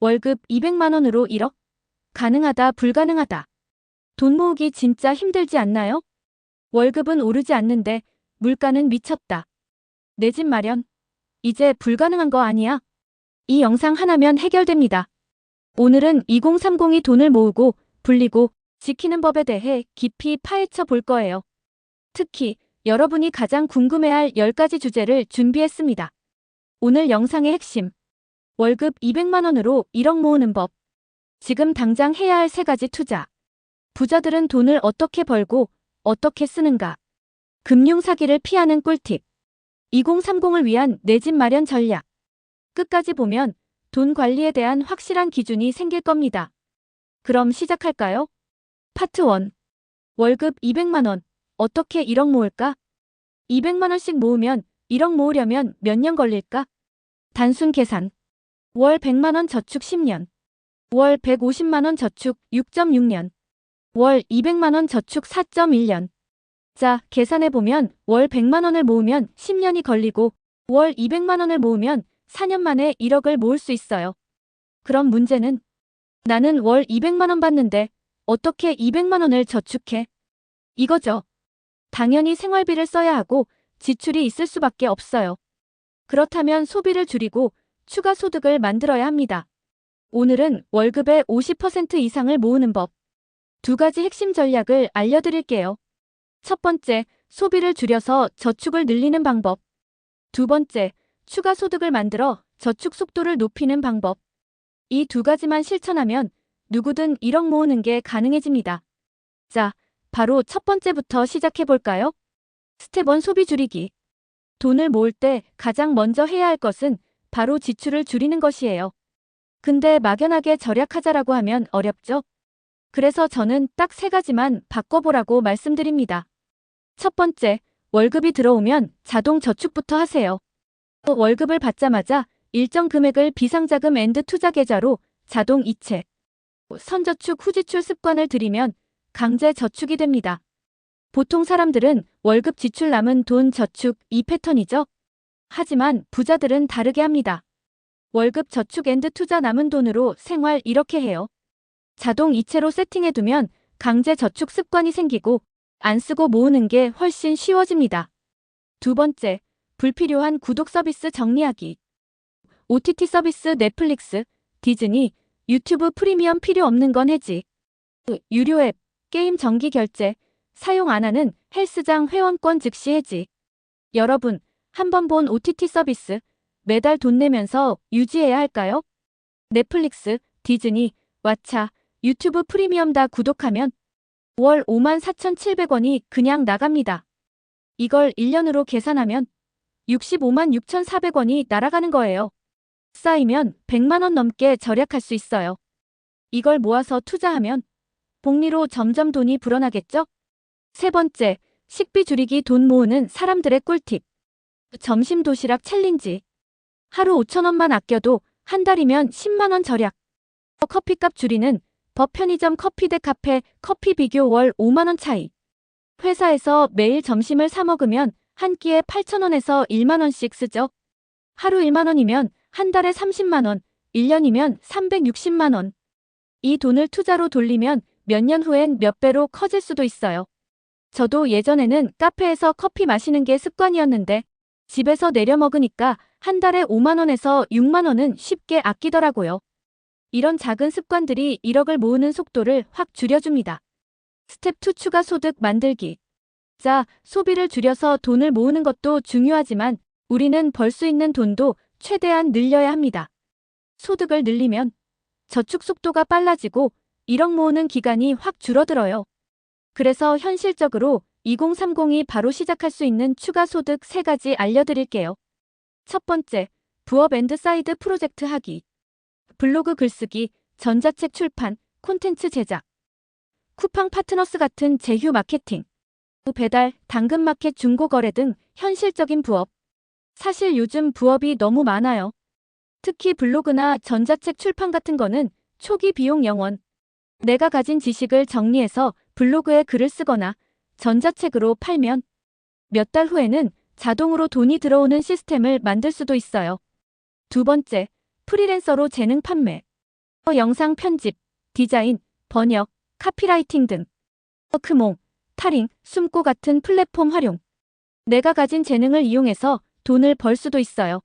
월급 200만 원으로 1억? 가능하다, 불가능하다. 돈 모으기 진짜 힘들지 않나요? 월급은 오르지 않는데 물가는 미쳤다. 내 집 마련. 이제 불가능한 거 아니야? 이 영상 하나면 해결됩니다. 오늘은 2030이 돈을 모으고 불리고 지키는 법에 대해 깊이 파헤쳐 볼 거예요. 특히 여러분이 가장 궁금해할 10가지 주제를 준비했습니다. 오늘 영상의 핵심. 월급 200만 원으로 1억 모으는 법. 지금 당장 해야 할 3가지 투자. 부자들은 돈을 어떻게 벌고 어떻게 쓰는가. 금융 사기를 피하는 꿀팁. 2030을 위한 내 집 마련 전략. 끝까지 보면 돈 관리에 대한 확실한 기준이 생길 겁니다. 그럼 시작할까요? 파트 1. 월급 200만 원. 어떻게 1억 모을까? 200만 원씩 모으면 1억 모으려면 몇 년 걸릴까? 단순 계산. 월 100만 원 저축 10년. 월 150만 원 저축 6.6년. 월 200만 원 저축 4.1년. 자, 계산해보면 월 100만 원을 모으면 10년이 걸리고 월 200만 원을 모으면 4년 만에 1억을 모을 수 있어요. 그럼 문제는 나는 월 200만 원 받는데 어떻게 200만 원을 저축해? 이거죠. 당연히 생활비를 써야 하고 지출이 있을 수밖에 없어요. 그렇다면 소비를 줄이고 추가 소득을 만들어야 합니다. 오늘은 월급의 50% 이상을 모으는 법. 2가지 핵심 전략을 알려드릴게요. 첫 번째, 소비를 줄여서 저축을 늘리는 방법. 2번째, 추가 소득을 만들어 저축 속도를 높이는 방법. 이 2가지만 실천하면 누구든 1억 모으는 게 가능해집니다. 자, 바로 첫 번째부터 시작해볼까요? 스텝 1 소비 줄이기. 돈을 모을 때 가장 먼저 해야 할 것은 바로 지출을 줄이는 것이에요. 근데 막연하게 절약하자라고 하면 어렵죠? 그래서 저는 딱 3가지만 바꿔보라고 말씀드립니다. 첫 번째, 월급이 들어오면 자동 저축부터 하세요. 월급을 받자마자 일정 금액을 비상자금 앤드 투자 계좌로 자동 이체. 선저축 후지출 습관을 들이면 강제 저축이 됩니다. 보통 사람들은 월급 지출 남은 돈 저축 이 패턴이죠. 하지만 부자들은 다르게 합니다. 월급 저축 앤드 투자 남은 돈으로 생활 이렇게 해요. 자동 이체로 세팅해두면 강제 저축 습관이 생기고 안 쓰고 모으는 게 훨씬 쉬워집니다. 2번째, 불필요한 구독 서비스 정리하기. OTT 서비스 넷플릭스, 디즈니, 유튜브 프리미엄 필요 없는 건 해지. 유료 앱, 게임 정기 결제, 사용 안 하는 헬스장 회원권 즉시 해지. 여러분, 한번 본 OTT 서비스 매달 돈 내면서 유지해야 할까요? 넷플릭스, 디즈니, 왓챠, 유튜브 프리미엄 다 구독하면 월 54,700원이 그냥 나갑니다. 이걸 1년으로 계산하면 65만 6,400원이 날아가는 거예요. 쌓이면 100만 원 넘게 절약할 수 있어요. 이걸 모아서 투자하면 복리로 점점 돈이 불어나겠죠? 3번째, 식비 줄이기 돈 모으는 사람들의 꿀팁. 점심 도시락 챌린지. 하루 5,000원만 아껴도 한 달이면 10만 원 절약. 커피값 줄이는 법 편의점 커피 대 카페 커피 비교 월 5만 원 차이. 회사에서 매일 점심을 사 먹으면 한 끼에 8,000원에서 1만 원씩 쓰죠. 하루 1만 원이면 한 달에 30만 원, 1년이면 360만 원. 이 돈을 투자로 돌리면 몇 년 후엔 몇 배로 커질 수도 있어요. 저도 예전에는 카페에서 커피 마시는 게 습관이었는데 집에서 내려 먹으니까 한 달에 5만 원에서 6만 원은 쉽게 아끼더라고요. 이런 작은 습관들이 1억을 모으는 속도를 확 줄여줍니다. 스텝 2 추가 소득 만들기. 자, 소비를 줄여서 돈을 모으는 것도 중요하지만 우리는 벌 수 있는 돈도 최대한 늘려야 합니다. 소득을 늘리면 저축 속도가 빨라지고 1억 모으는 기간이 확 줄어들어요. 그래서 현실적으로 2030이 바로 시작할 수 있는 추가 소득 3가지 알려드릴게요. 첫 번째, 부업 앤드 사이드 프로젝트 하기. 블로그 글쓰기, 전자책 출판, 콘텐츠 제작, 쿠팡 파트너스 같은 제휴 마케팅, 배달, 당근마켓 중고거래 등 현실적인 부업. 사실 요즘 부업이 너무 많아요. 특히 블로그나 전자책 출판 같은 거는 초기 비용 0원. 내가 가진 지식을 정리해서 블로그에 글을 쓰거나 전자책으로 팔면 몇 달 후에는 자동으로 돈이 들어오는 시스템을 만들 수도 있어요. 2번째, 프리랜서로 재능 판매. 영상 편집, 디자인, 번역, 카피라이팅 등. 크몽, 타링, 숨고 같은 플랫폼 활용. 내가 가진 재능을 이용해서 돈을 벌 수도 있어요.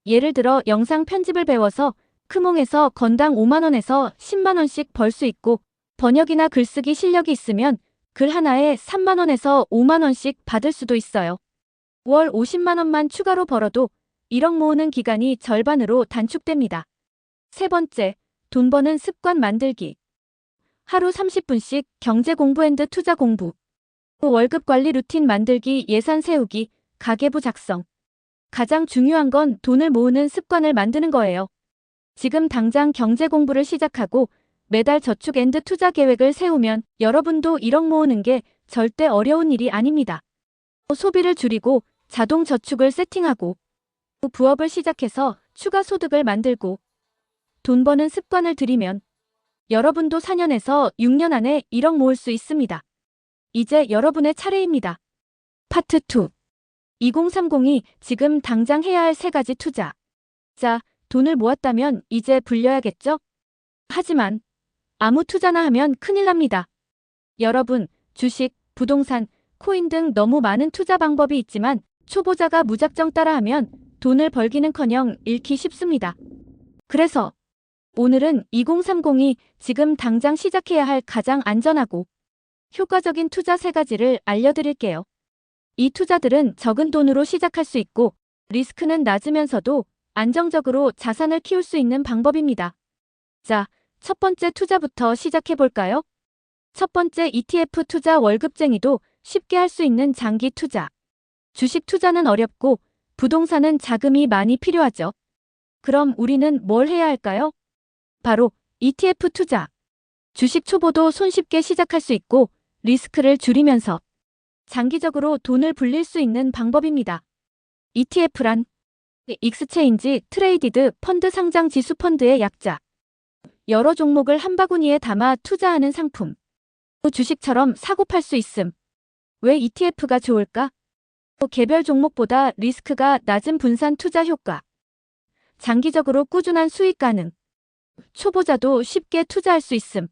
예를 들어 영상 편집을 배워서 크몽에서 건당 5만 원에서 10만 원씩 벌 수 있고, 번역이나 글쓰기 실력이 있으면 글 하나에 3만 원에서 5만 원씩 받을 수도 있어요. 월 50만 원만 추가로 벌어도 1억 모으는 기간이 절반으로 단축됩니다. 세 번째, 돈 버는 습관 만들기. 하루 30분씩 경제 공부 앤드 투자 공부. 월급 관리 루틴 만들기, 예산 세우기, 가계부 작성. 가장 중요한 건 돈을 모으는 습관을 만드는 거예요. 지금 당장 경제 공부를 시작하고 매달 저축 앤드 투자 계획을 세우면 여러분도 1억 모으는 게 절대 어려운 일이 아닙니다. 소비를 줄이고 자동 저축을 세팅하고 부업을 시작해서 추가 소득을 만들고 돈 버는 습관을 들이면 여러분도 4년에서 6년 안에 1억 모을 수 있습니다. 이제 여러분의 차례입니다. 파트 2. 2030이 지금 당장 해야 할 3가지 투자. 자, 돈을 모았다면 이제 불려야겠죠? 하지만 아무 투자나 하면 큰일 납니다. 여러분, 주식, 부동산, 코인 등 너무 많은 투자 방법이 있지만 초보자가 무작정 따라하면 돈을 벌기는커녕 잃기 쉽습니다. 그래서 오늘은 2030이 지금 당장 시작해야 할 가장 안전하고 효과적인 투자 3가지를 알려드릴게요. 이 투자들은 적은 돈으로 시작할 수 있고 리스크는 낮으면서도 안정적으로 자산을 키울 수 있는 방법입니다. 자, 첫 번째 투자부터 시작해볼까요? 첫 번째, ETF 투자. 월급쟁이도 쉽게 할 수 있는 장기 투자. 주식 투자는 어렵고 부동산은 자금이 많이 필요하죠. 그럼 우리는 뭘 해야 할까요? 바로 ETF 투자. 주식 초보도 손쉽게 시작할 수 있고 리스크를 줄이면서 장기적으로 돈을 불릴 수 있는 방법입니다. ETF란 익스체인지 트레이디드 펀드, 상장 지수 펀드의 약자. 여러 종목을 한 바구니에 담아 투자하는 상품. 주식처럼 사고 팔 수 있음. 왜 ETF가 좋을까? 개별 종목보다 리스크가 낮은 분산 투자 효과. 장기적으로 꾸준한 수익 가능. 초보자도 쉽게 투자할 수 있음.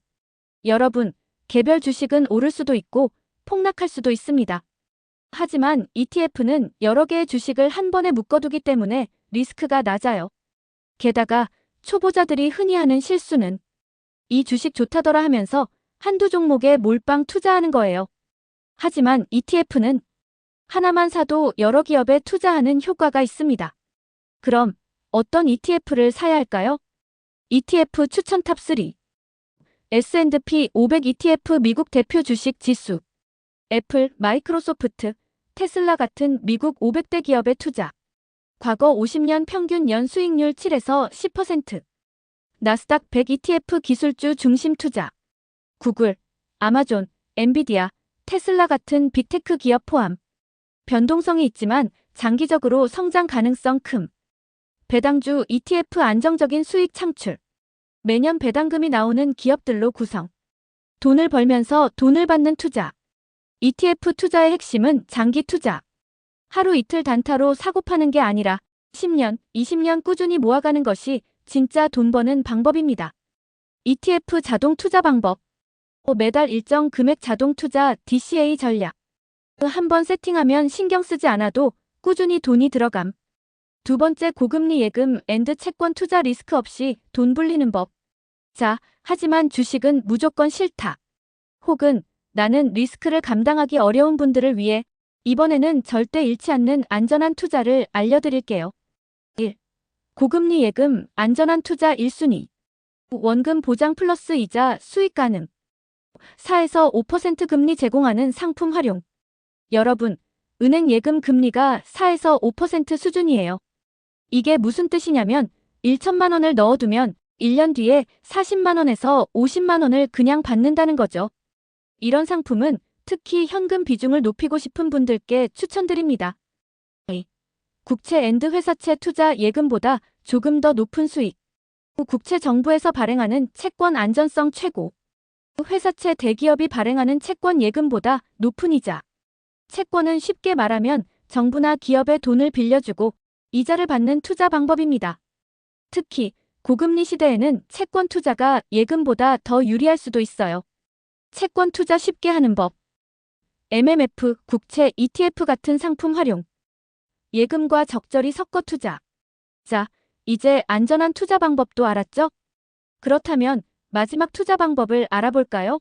여러분, 개별 주식은 오를 수도 있고 폭락할 수도 있습니다. 하지만 ETF는 여러 개의 주식을 한 번에 묶어두기 때문에 리스크가 낮아요. 게다가 초보자들이 흔히 하는 실수는 이 주식 좋다더라 하면서 한두 종목에 몰빵 투자하는 거예요. 하지만 ETF는 하나만 사도 여러 기업에 투자하는 효과가 있습니다. 그럼 어떤 ETF를 사야 할까요? ETF 추천 탑3. S&P 500 ETF, 미국 대표 주식 지수. 애플, 마이크로소프트, 테슬라 같은 미국 500대 기업의 투자. 과거 50년 평균 연 수익률 7에서 10%. 나스닥 100 ETF 기술주 중심 투자. 구글, 아마존, 엔비디아, 테슬라 같은 빅테크 기업 포함. 변동성이 있지만 장기적으로 성장 가능성 큼. 배당주 ETF, 안정적인 수익 창출. 매년 배당금이 나오는 기업들로 구성. 돈을 벌면서 돈을 받는 투자. ETF 투자의 핵심은 장기 투자. 하루 이틀 단타로 사고 파는 게 아니라 10년, 20년 꾸준히 모아가는 것이 진짜 돈 버는 방법입니다. ETF 자동 투자 방법. 매달 일정 금액 자동 투자 DCA 전략. 한번 세팅하면 신경 쓰지 않아도 꾸준히 돈이 들어감. 두 번째, 고금리 예금 앤드 채권 투자. 리스크 없이 돈 불리는 법. 자, 하지만 주식은 무조건 싫다. 혹은 나는 리스크를 감당하기 어려운 분들을 위해 이번에는 절대 잃지 않는 안전한 투자를 알려드릴게요. 1. 고금리 예금 안전한 투자 1순위. 원금 보장 플러스 이자 수익 가능. 4에서 5% 금리 제공하는 상품 활용. 여러분, 은행 예금 금리가 4에서 5% 수준이에요. 이게 무슨 뜻이냐면 1천만 원을 넣어두면 1년 뒤에 40만 원에서 50만 원을 그냥 받는다는 거죠. 이런 상품은 특히 현금 비중을 높이고 싶은 분들께 추천드립니다. 국채 앤드 회사채 투자. 예금보다 조금 더 높은 수익. 국채 정부에서 발행하는 채권 안전성 최고. 회사채 대기업이 발행하는 채권 예금보다 높은 이자. 채권은 쉽게 말하면 정부나 기업에 돈을 빌려주고 이자를 받는 투자 방법입니다. 특히 고금리 시대에는 채권 투자가 예금보다 더 유리할 수도 있어요. 채권 투자 쉽게 하는 법. MMF, 국채, ETF 같은 상품 활용. 예금과 적절히 섞어 투자. 자, 이제 안전한 투자 방법도 알았죠? 그렇다면 마지막 투자 방법을 알아볼까요?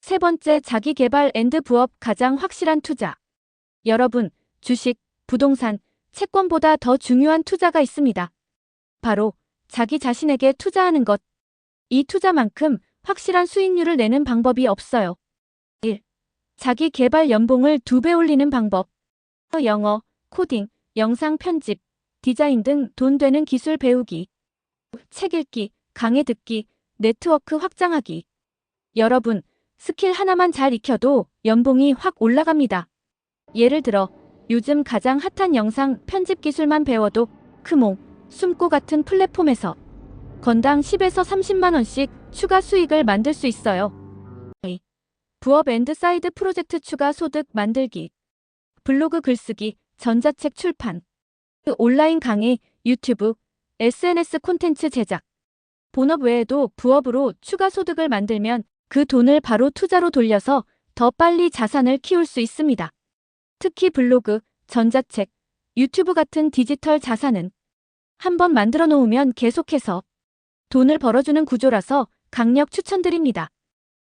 세 번째, 자기 개발 앤드 부업 가장 확실한 투자. 여러분, 주식, 부동산, 채권보다 더 중요한 투자가 있습니다. 바로 자기 자신에게 투자하는 것. 이 투자만큼 확실한 수익률을 내는 방법이 없어요. 1. 자기 개발 연봉을 2배 올리는 방법. 영어, 코딩, 영상 편집, 디자인 등 돈 되는 기술 배우기. 책 읽기, 강의 듣기, 네트워크 확장하기. 여러분, 스킬 하나만 잘 익혀도 연봉이 확 올라갑니다. 예를 들어 요즘 가장 핫한 영상 편집 기술만 배워도 크몽, 숨고 같은 플랫폼에서 건당 10에서 30만 원씩 추가 수익을 만들 수 있어요. 부업 앤드 사이드 프로젝트 추가 소득 만들기. 블로그 글쓰기, 전자책 출판, 온라인 강의, 유튜브, SNS 콘텐츠 제작. 본업 외에도 부업으로 추가 소득을 만들면 그 돈을 바로 투자로 돌려서 더 빨리 자산을 키울 수 있습니다. 특히 블로그, 전자책, 유튜브 같은 디지털 자산은 한번 만들어 놓으면 계속해서 돈을 벌어주는 구조라서 강력 추천드립니다.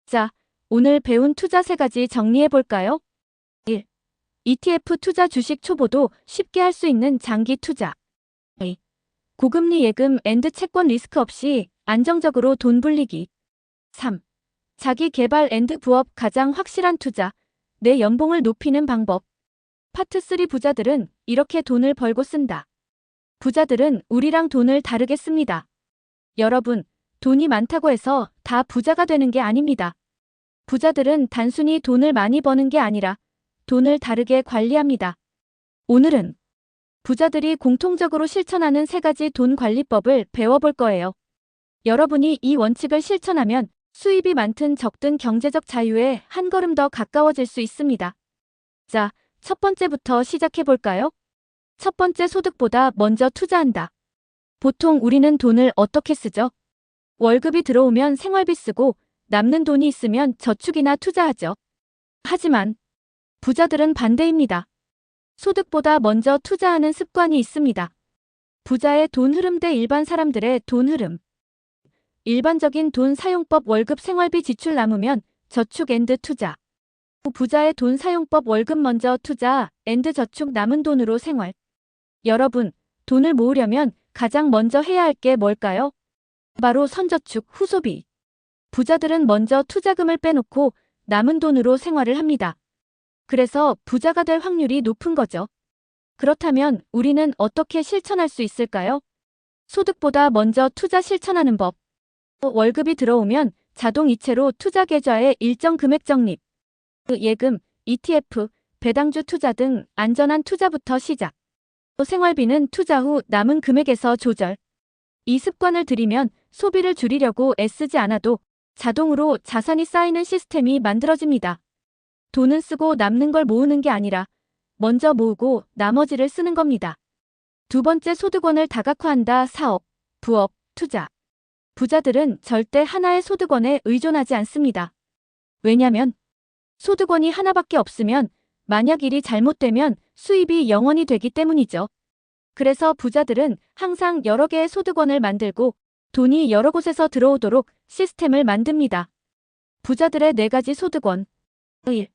자, 오늘 배운 투자 3가지 정리해 볼까요? 1. ETF 투자 주식 초보도 쉽게 할 수 있는 장기 투자. 2. 고금리 예금 앤드 채권 리스크 없이 안정적으로 돈 불리기. 3. 자기 개발 앤드 부업 가장 확실한 투자. 내 연봉을 높이는 방법. 파트 3 부자들은 이렇게 돈을 벌고 쓴다. 부자들은 우리랑 돈을 다르게 씁니다. 여러분, 돈이 많다고 해서 다 부자가 되는 게 아닙니다. 부자들은 단순히 돈을 많이 버는 게 아니라 돈을 다르게 관리합니다. 오늘은 부자들이 공통적으로 실천하는 3가지 돈 관리법을 배워볼 거예요. 여러분이 이 원칙을 실천하면 수입이 많든 적든 경제적 자유에 한 걸음 더 가까워질 수 있습니다. 자, 첫 번째부터 시작해 볼까요? 첫 번째, 소득보다 먼저 투자한다. 보통 우리는 돈을 어떻게 쓰죠? 월급이 들어오면 생활비 쓰고 남는 돈이 있으면 저축이나 투자하죠. 하지만 부자들은 반대입니다. 소득보다 먼저 투자하는 습관이 있습니다. 부자의 돈 흐름 대 일반 사람들의 돈 흐름. 일반적인 돈 사용법 월급 생활비 지출 남으면 저축 앤드 투자. 부자의 돈 사용법 월급 먼저 투자 앤드 저축 남은 돈으로 생활. 여러분, 돈을 모으려면 가장 먼저 해야 할 게 뭘까요? 바로 선저축, 후소비. 부자들은 먼저 투자금을 빼놓고 남은 돈으로 생활을 합니다. 그래서 부자가 될 확률이 높은 거죠. 그렇다면 우리는 어떻게 실천할 수 있을까요? 소득보다 먼저 투자 실천하는 법. 월급이 들어오면 자동 이체로 투자 계좌에 일정 금액 적립. 예금, ETF, 배당주 투자 등 안전한 투자부터 시작. 생활비는 투자 후 남은 금액에서 조절. 이 습관을 들이면 소비를 줄이려고 애쓰지 않아도 자동으로 자산이 쌓이는 시스템이 만들어집니다. 돈은 쓰고 남는 걸 모으는 게 아니라 먼저 모으고 나머지를 쓰는 겁니다. 두 번째, 소득원을 다각화한다. 사업, 부업, 투자. 부자들은 절대 하나의 소득원에 의존하지 않습니다. 왜냐면 소득원이 하나밖에 없으면 만약 일이 잘못되면 수입이 0원이 되기 때문이죠. 그래서 부자들은 항상 여러 개의 소득원을 만들고 돈이 여러 곳에서 들어오도록 시스템을 만듭니다. 부자들의 4가지 소득원. 1.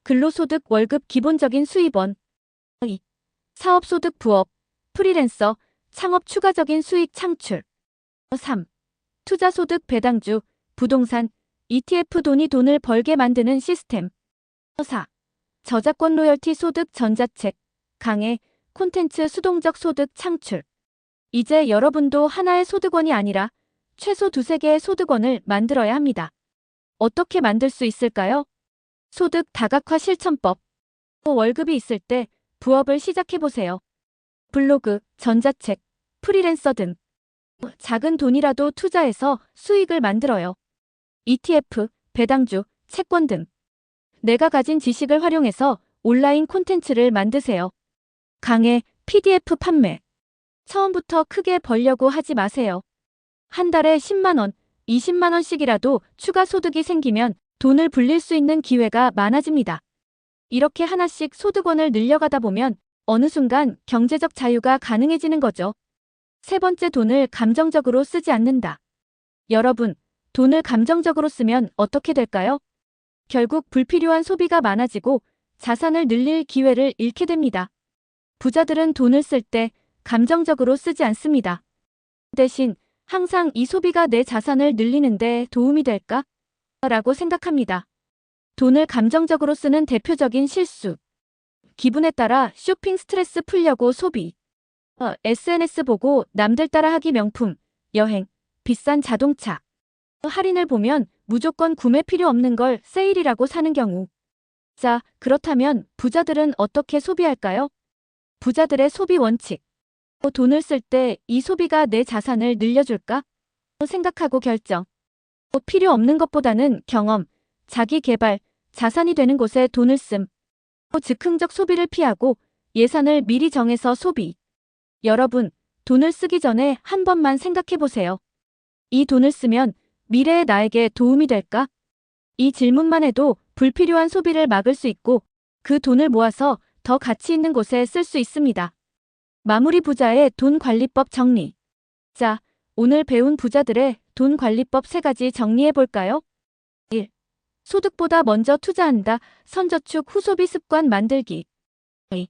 근로소득 월급 기본적인 수입원. 2. 사업소득 부업, 프리랜서, 창업 추가적인 수익 창출. 3. 투자소득 배당주, 부동산, ETF 돈이 돈을 벌게 만드는 시스템. 4. 저작권 로열티 소득 전자책, 강의, 콘텐츠 수동적 소득 창출. 이제 여러분도 하나의 소득원이 아니라 최소 2-3개의 소득원을 만들어야 합니다. 어떻게 만들 수 있을까요? 소득 다각화 실천법. 월급이 있을 때 부업을 시작해보세요. 블로그, 전자책, 프리랜서 등 작은 돈이라도 투자해서 수익을 만들어요. ETF, 배당주, 채권 등 내가 가진 지식을 활용해서 온라인 콘텐츠를 만드세요. 강의, PDF 판매. 처음부터 크게 벌려고 하지 마세요. 한 달에 10만 원, 20만 원씩이라도 추가 소득이 생기면 돈을 불릴 수 있는 기회가 많아집니다. 이렇게 하나씩 소득원을 늘려가다 보면 어느 순간 경제적 자유가 가능해지는 거죠. 세 번째, 돈을 감정적으로 쓰지 않는다. 여러분, 돈을 감정적으로 쓰면 어떻게 될까요? 결국 불필요한 소비가 많아지고 자산을 늘릴 기회를 잃게 됩니다. 부자들은 돈을 쓸 때 감정적으로 쓰지 않습니다. 대신 항상 이 소비가 내 자산을 늘리는데 도움이 될까? 라고 생각합니다. 돈을 감정적으로 쓰는 대표적인 실수. 기분에 따라 쇼핑 스트레스 풀려고 소비. SNS 보고 남들 따라하기 명품, 여행, 비싼 자동차. 할인을 보면 무조건 구매 필요 없는 걸 세일이라고 사는 경우. 자, 그렇다면 부자들은 어떻게 소비할까요? 부자들의 소비 원칙. 돈을 쓸 때 이 소비가 내 자산을 늘려줄까? 생각하고 결정. 필요 없는 것보다는 경험, 자기 개발, 자산이 되는 곳에 돈을 씀. 즉흥적 소비를 피하고 예산을 미리 정해서 소비. 여러분, 돈을 쓰기 전에 한 번만 생각해 보세요. 이 돈을 쓰면 미래의 나에게 도움이 될까? 이 질문만 해도 불필요한 소비를 막을 수 있고 그 돈을 모아서 더 가치 있는 곳에 쓸 수 있습니다. 마무리, 부자의 돈 관리법 정리. 자, 오늘 배운 부자들의 돈 관리법 3가지 정리해 볼까요? 1. 소득보다 먼저 투자한다. 선저축 후 소비 습관 만들기. 2.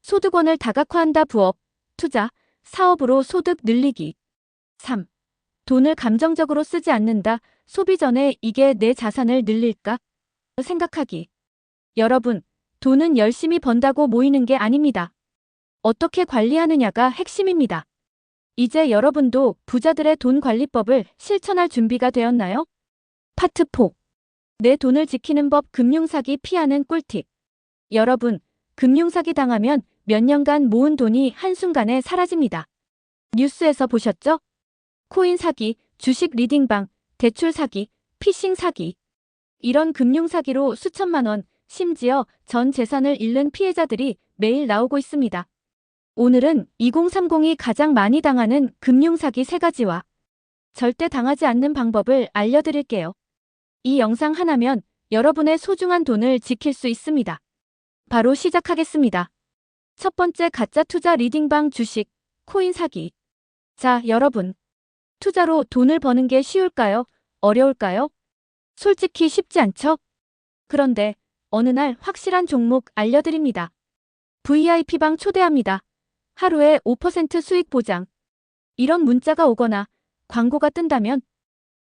소득원을 다각화한다. 부업, 투자, 사업으로 소득 늘리기. 3. 돈을 감정적으로 쓰지 않는다. 소비 전에 이게 내 자산을 늘릴까? 생각하기. 여러분, 돈은 열심히 번다고 모이는 게 아닙니다. 어떻게 관리하느냐가 핵심입니다. 이제 여러분도 부자들의 돈 관리법을 실천할 준비가 되었나요? 파트 4. 내 돈을 지키는 법, 금융사기 피하는 꿀팁. 여러분, 금융사기 당하면 몇 년간 모은 돈이 한순간에 사라집니다. 뉴스에서 보셨죠? 코인 사기, 주식 리딩방, 대출 사기, 피싱 사기. 이런 금융 사기로 수천만 원, 심지어 전 재산을 잃는 피해자들이 매일 나오고 있습니다. 오늘은 2030이 가장 많이 당하는 금융 사기 3가지와 절대 당하지 않는 방법을 알려드릴게요. 이 영상 하나면 여러분의 소중한 돈을 지킬 수 있습니다. 바로 시작하겠습니다. 첫 번째, 가짜 투자 리딩방, 주식, 코인 사기. 자, 여러분. 투자로 돈을 버는 게 쉬울까요? 어려울까요? 솔직히 쉽지 않죠? 그런데 어느 날 확실한 종목 알려드립니다. VIP방 초대합니다. 하루에 5% 수익 보장. 이런 문자가 오거나 광고가 뜬다면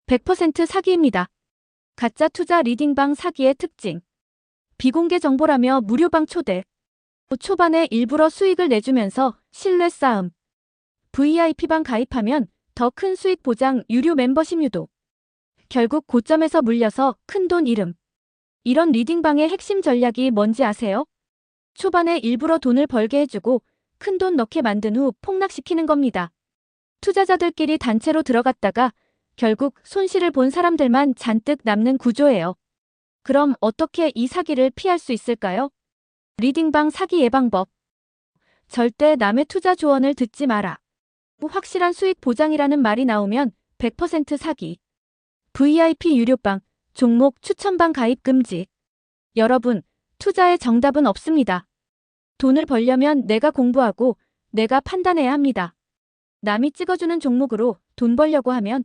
100% 사기입니다. 가짜 투자 리딩방 사기의 특징. 비공개 정보라며 무료방 초대. 초반에 일부러 수익을 내주면서 신뢰 쌓음. VIP방 가입하면 더 큰 수익 보장, 유료 멤버십 유도. 결국 고점에서 물려서 큰돈 잃음. 이런 리딩방의 핵심 전략이 뭔지 아세요? 초반에 일부러 돈을 벌게 해주고 큰돈 넣게 만든 후 폭락시키는 겁니다. 투자자들끼리 단체로 들어갔다가 결국 손실을 본 사람들만 잔뜩 남는 구조예요. 그럼 어떻게 이 사기를 피할 수 있을까요? 리딩방 사기 예방법. 절대 남의 투자 조언을 듣지 마라. 확실한 수익 보장이라는 말이 나오면 100% 사기. VIP 유료방, 종목 추천방 가입 금지. 여러분, 투자의 정답은 없습니다. 돈을 벌려면 내가 공부하고 내가 판단해야 합니다. 남이 찍어주는 종목으로 돈 벌려고 하면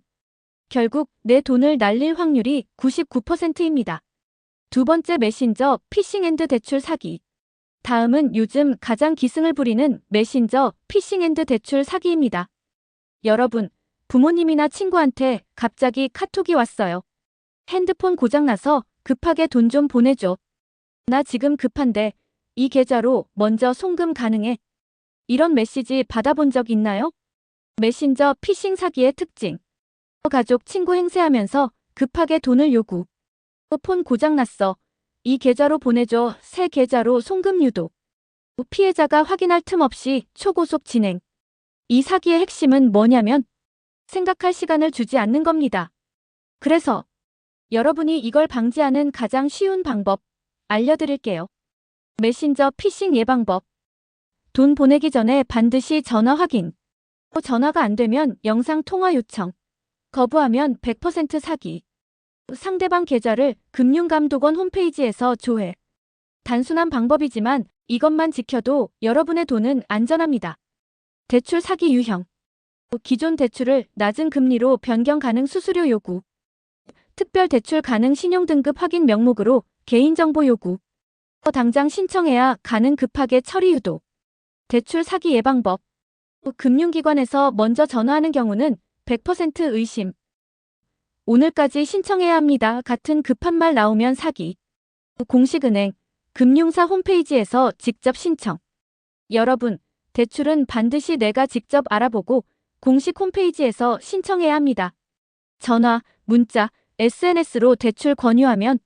결국 내 돈을 날릴 확률이 99%입니다. 두 번째, 메신저 피싱 앤드 대출 사기. 다음은 요즘 가장 기승을 부리는 메신저 피싱 앤드 대출 사기입니다. 여러분, 부모님이나 친구한테 갑자기 카톡이 왔어요. 핸드폰 고장나서 급하게 돈 좀 보내줘. 나 지금 급한데 이 계좌로 먼저 송금 가능해? 이런 메시지 받아본 적 있나요? 메신저 피싱 사기의 특징. 가족, 친구 행세하면서 급하게 돈을 요구. 폰 고장났어. 이 계좌로 보내줘. 새 계좌로 송금 유도. 피해자가 확인할 틈 없이 초고속 진행. 이 사기의 핵심은 뭐냐면 생각할 시간을 주지 않는 겁니다. 그래서 여러분이 이걸 방지하는 가장 쉬운 방법 알려드릴게요. 메신저 피싱 예방법. 돈 보내기 전에 반드시 전화 확인. 전화가 안 되면 영상 통화 요청. 거부하면 100% 사기. 상대방 계좌를 금융감독원 홈페이지에서 조회. 단순한 방법이지만 이것만 지켜도 여러분의 돈은 안전합니다. 대출 사기 유형. 기존 대출을 낮은 금리로 변경 가능 수수료 요구. 특별 대출 가능 신용등급 확인 명목으로 개인정보 요구. 당장 신청해야 가능 급하게 처리 유도. 대출 사기 예방법. 금융기관에서 먼저 전화하는 경우는 100% 의심. 오늘까지 신청해야 합니다. 같은 급한 말 나오면 사기. 공식은행, 금융사 홈페이지에서 직접 신청. 여러분, 대출은 반드시 내가 직접 알아보고 공식 홈페이지에서 신청해야 합니다. 전화, 문자, SNS로 대출 권유하면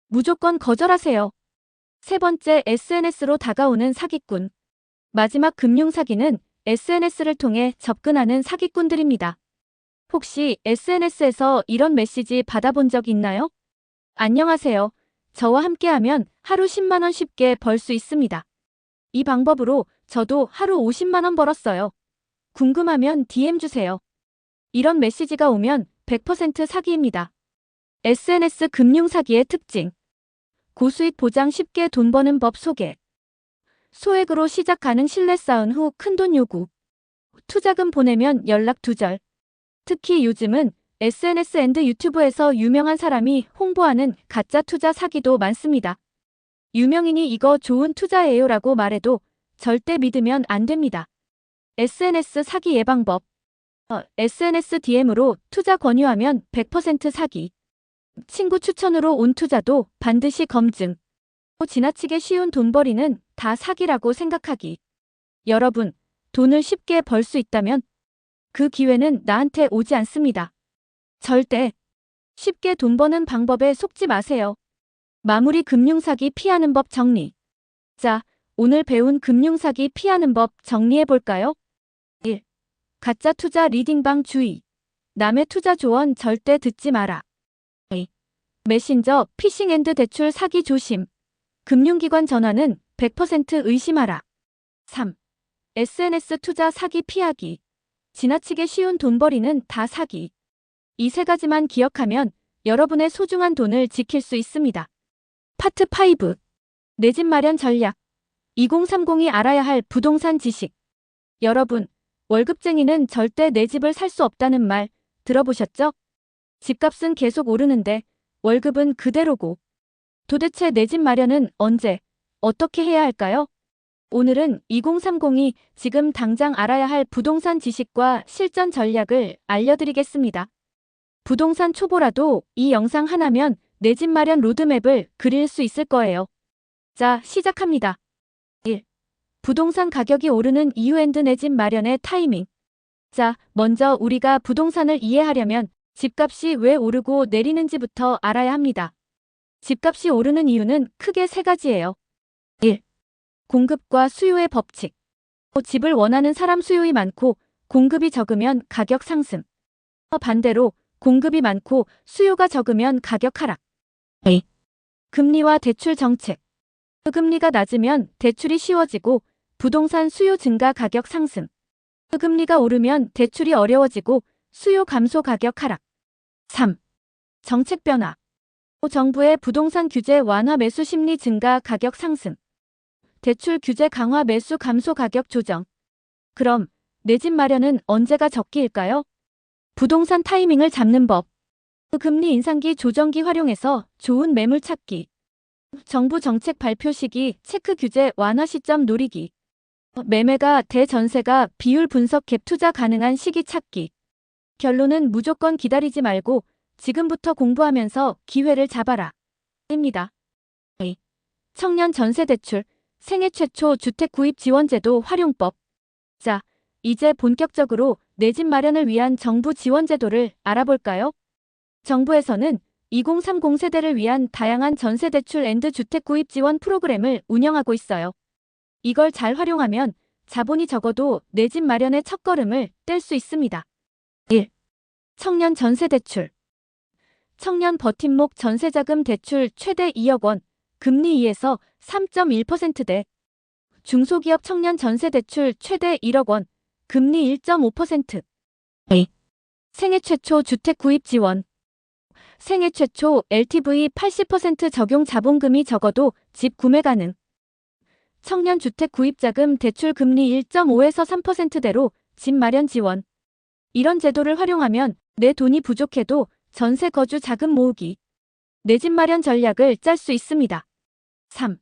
무조건 거절하세요. 세 번째, SNS로 다가오는 사기꾼. 마지막 금융사기는 SNS를 통해 접근하는 사기꾼들입니다. 혹시 SNS에서 이런 메시지 받아본 적 있나요? 안녕하세요. 저와 함께하면 하루 10만 원 쉽게 벌 수 있습니다. 이 방법으로 저도 하루 50만 원 벌었어요. 궁금하면 DM 주세요. 이런 메시지가 오면 100% 사기입니다. SNS 금융사기의 특징. 고수익 보장 쉽게 돈 버는 법 소개. 소액으로 시작 가능 신뢰 쌓은 후 큰돈 요구. 투자금 보내면 연락 두절. 특히 요즘은 SNS 앤드 유튜브에서 유명한 사람이 홍보하는 가짜 투자 사기도 많습니다. 유명인이 이거 좋은 투자예요라고 말해도 절대 믿으면 안 됩니다. SNS 사기 예방법. SNS DM으로 투자 권유하면 100% 사기. 친구 추천으로 온 투자도 반드시 검증. 지나치게 쉬운 돈벌이는 다 사기라고 생각하기. 여러분, 돈을 쉽게 벌 수 있다면 그 기회는 나한테 오지 않습니다. 절대 쉽게 돈 버는 방법에 속지 마세요. 마무리 금융사기 피하는 법 정리. 자, 오늘 배운 금융사기 피하는 법 정리해볼까요? 1. 가짜 투자 리딩방 주의. 남의 투자 조언 절대 듣지 마라. 2. 메신저 피싱 앤드 대출 사기 조심. 금융기관 전화는 100% 의심하라. 3. SNS 투자 사기 피하기. 지나치게 쉬운 돈벌이는 다 사기. 이 세 가지만 기억하면 여러분의 소중한 돈을 지킬 수 있습니다. 파트 5. 내 집 마련 전략. 2030이 알아야 할 부동산 지식. 여러분, 월급쟁이는 절대 내 집을 살 수 없다는 말 들어보셨죠? 집값은 계속 오르는데 월급은 그대로고. 도대체 내 집 마련은 언제, 어떻게 해야 할까요? 오늘은 2030이 지금 당장 알아야 할 부동산 지식과 실전 전략을 알려드리겠습니다. 부동산 초보라도 이 영상 하나면 내 집 마련 로드맵을 그릴 수 있을 거예요. 자, 시작합니다. 1. 부동산 가격이 오르는 이유 앤드 내 집 마련의 타이밍. 자, 먼저 우리가 부동산을 이해하려면 집값이 왜 오르고 내리는지부터 알아야 합니다. 집값이 오르는 이유는 크게 세 가지예요. 1. 공급과 수요의 법칙. 집을 원하는 사람 수요이 많고 공급이 적으면 가격 상승. 반대로 공급이 많고 수요가 적으면 가격 하락. 2. 금리와 대출 정책. 금리가 낮으면 대출이 쉬워지고 부동산 수요 증가 가격 상승. 금리가 오르면 대출이 어려워지고 수요 감소 가격 하락. 3. 정책 변화. 정부의 부동산 규제 완화 매수 심리 증가 가격 상승. 대출 규제 강화 매수 감소 가격 조정. 그럼 내 집 마련은 언제가 적기일까요? 부동산 타이밍을 잡는 법. 금리 인상기 조정기 활용해서 좋은 매물 찾기. 정부 정책 발표 시기 체크 규제 완화 시점 노리기. 매매가 대전세가 비율 분석 갭 투자 가능한 시기 찾기. 결론은 무조건 기다리지 말고 지금부터 공부하면서 기회를 잡아라. 입니다. 청년 전세 대출, 생애 최초 주택 구입 지원제도 활용법. 자, 이제 본격적으로 내 집 마련을 위한 정부 지원제도를 알아볼까요? 정부에서는 2030 세대를 위한 다양한 전세 대출 앤드 주택 구입 지원 프로그램을 운영하고 있어요. 이걸 잘 활용하면 자본이 적어도 내 집 마련의 첫걸음을 뗄 수 있습니다. 1. 청년 전세 대출. 청년 버팀목 전세자금 대출 최대 2억 원, 금리 2에서 3.1%대. 중소기업 청년 전세 대출 최대 1억 원, 금리 1.5%. 생애 최초 주택 구입 지원. 생애 최초 LTV 80% 적용 자본금이 적어도 집 구매 가능. 청년 주택 구입자금 대출 금리 1.5에서 3%대로 집 마련 지원. 이런 제도를 활용하면 내 돈이 부족해도 전세 거주 자금 모으기. 내 집 마련 전략을 짤 수 있습니다. 3.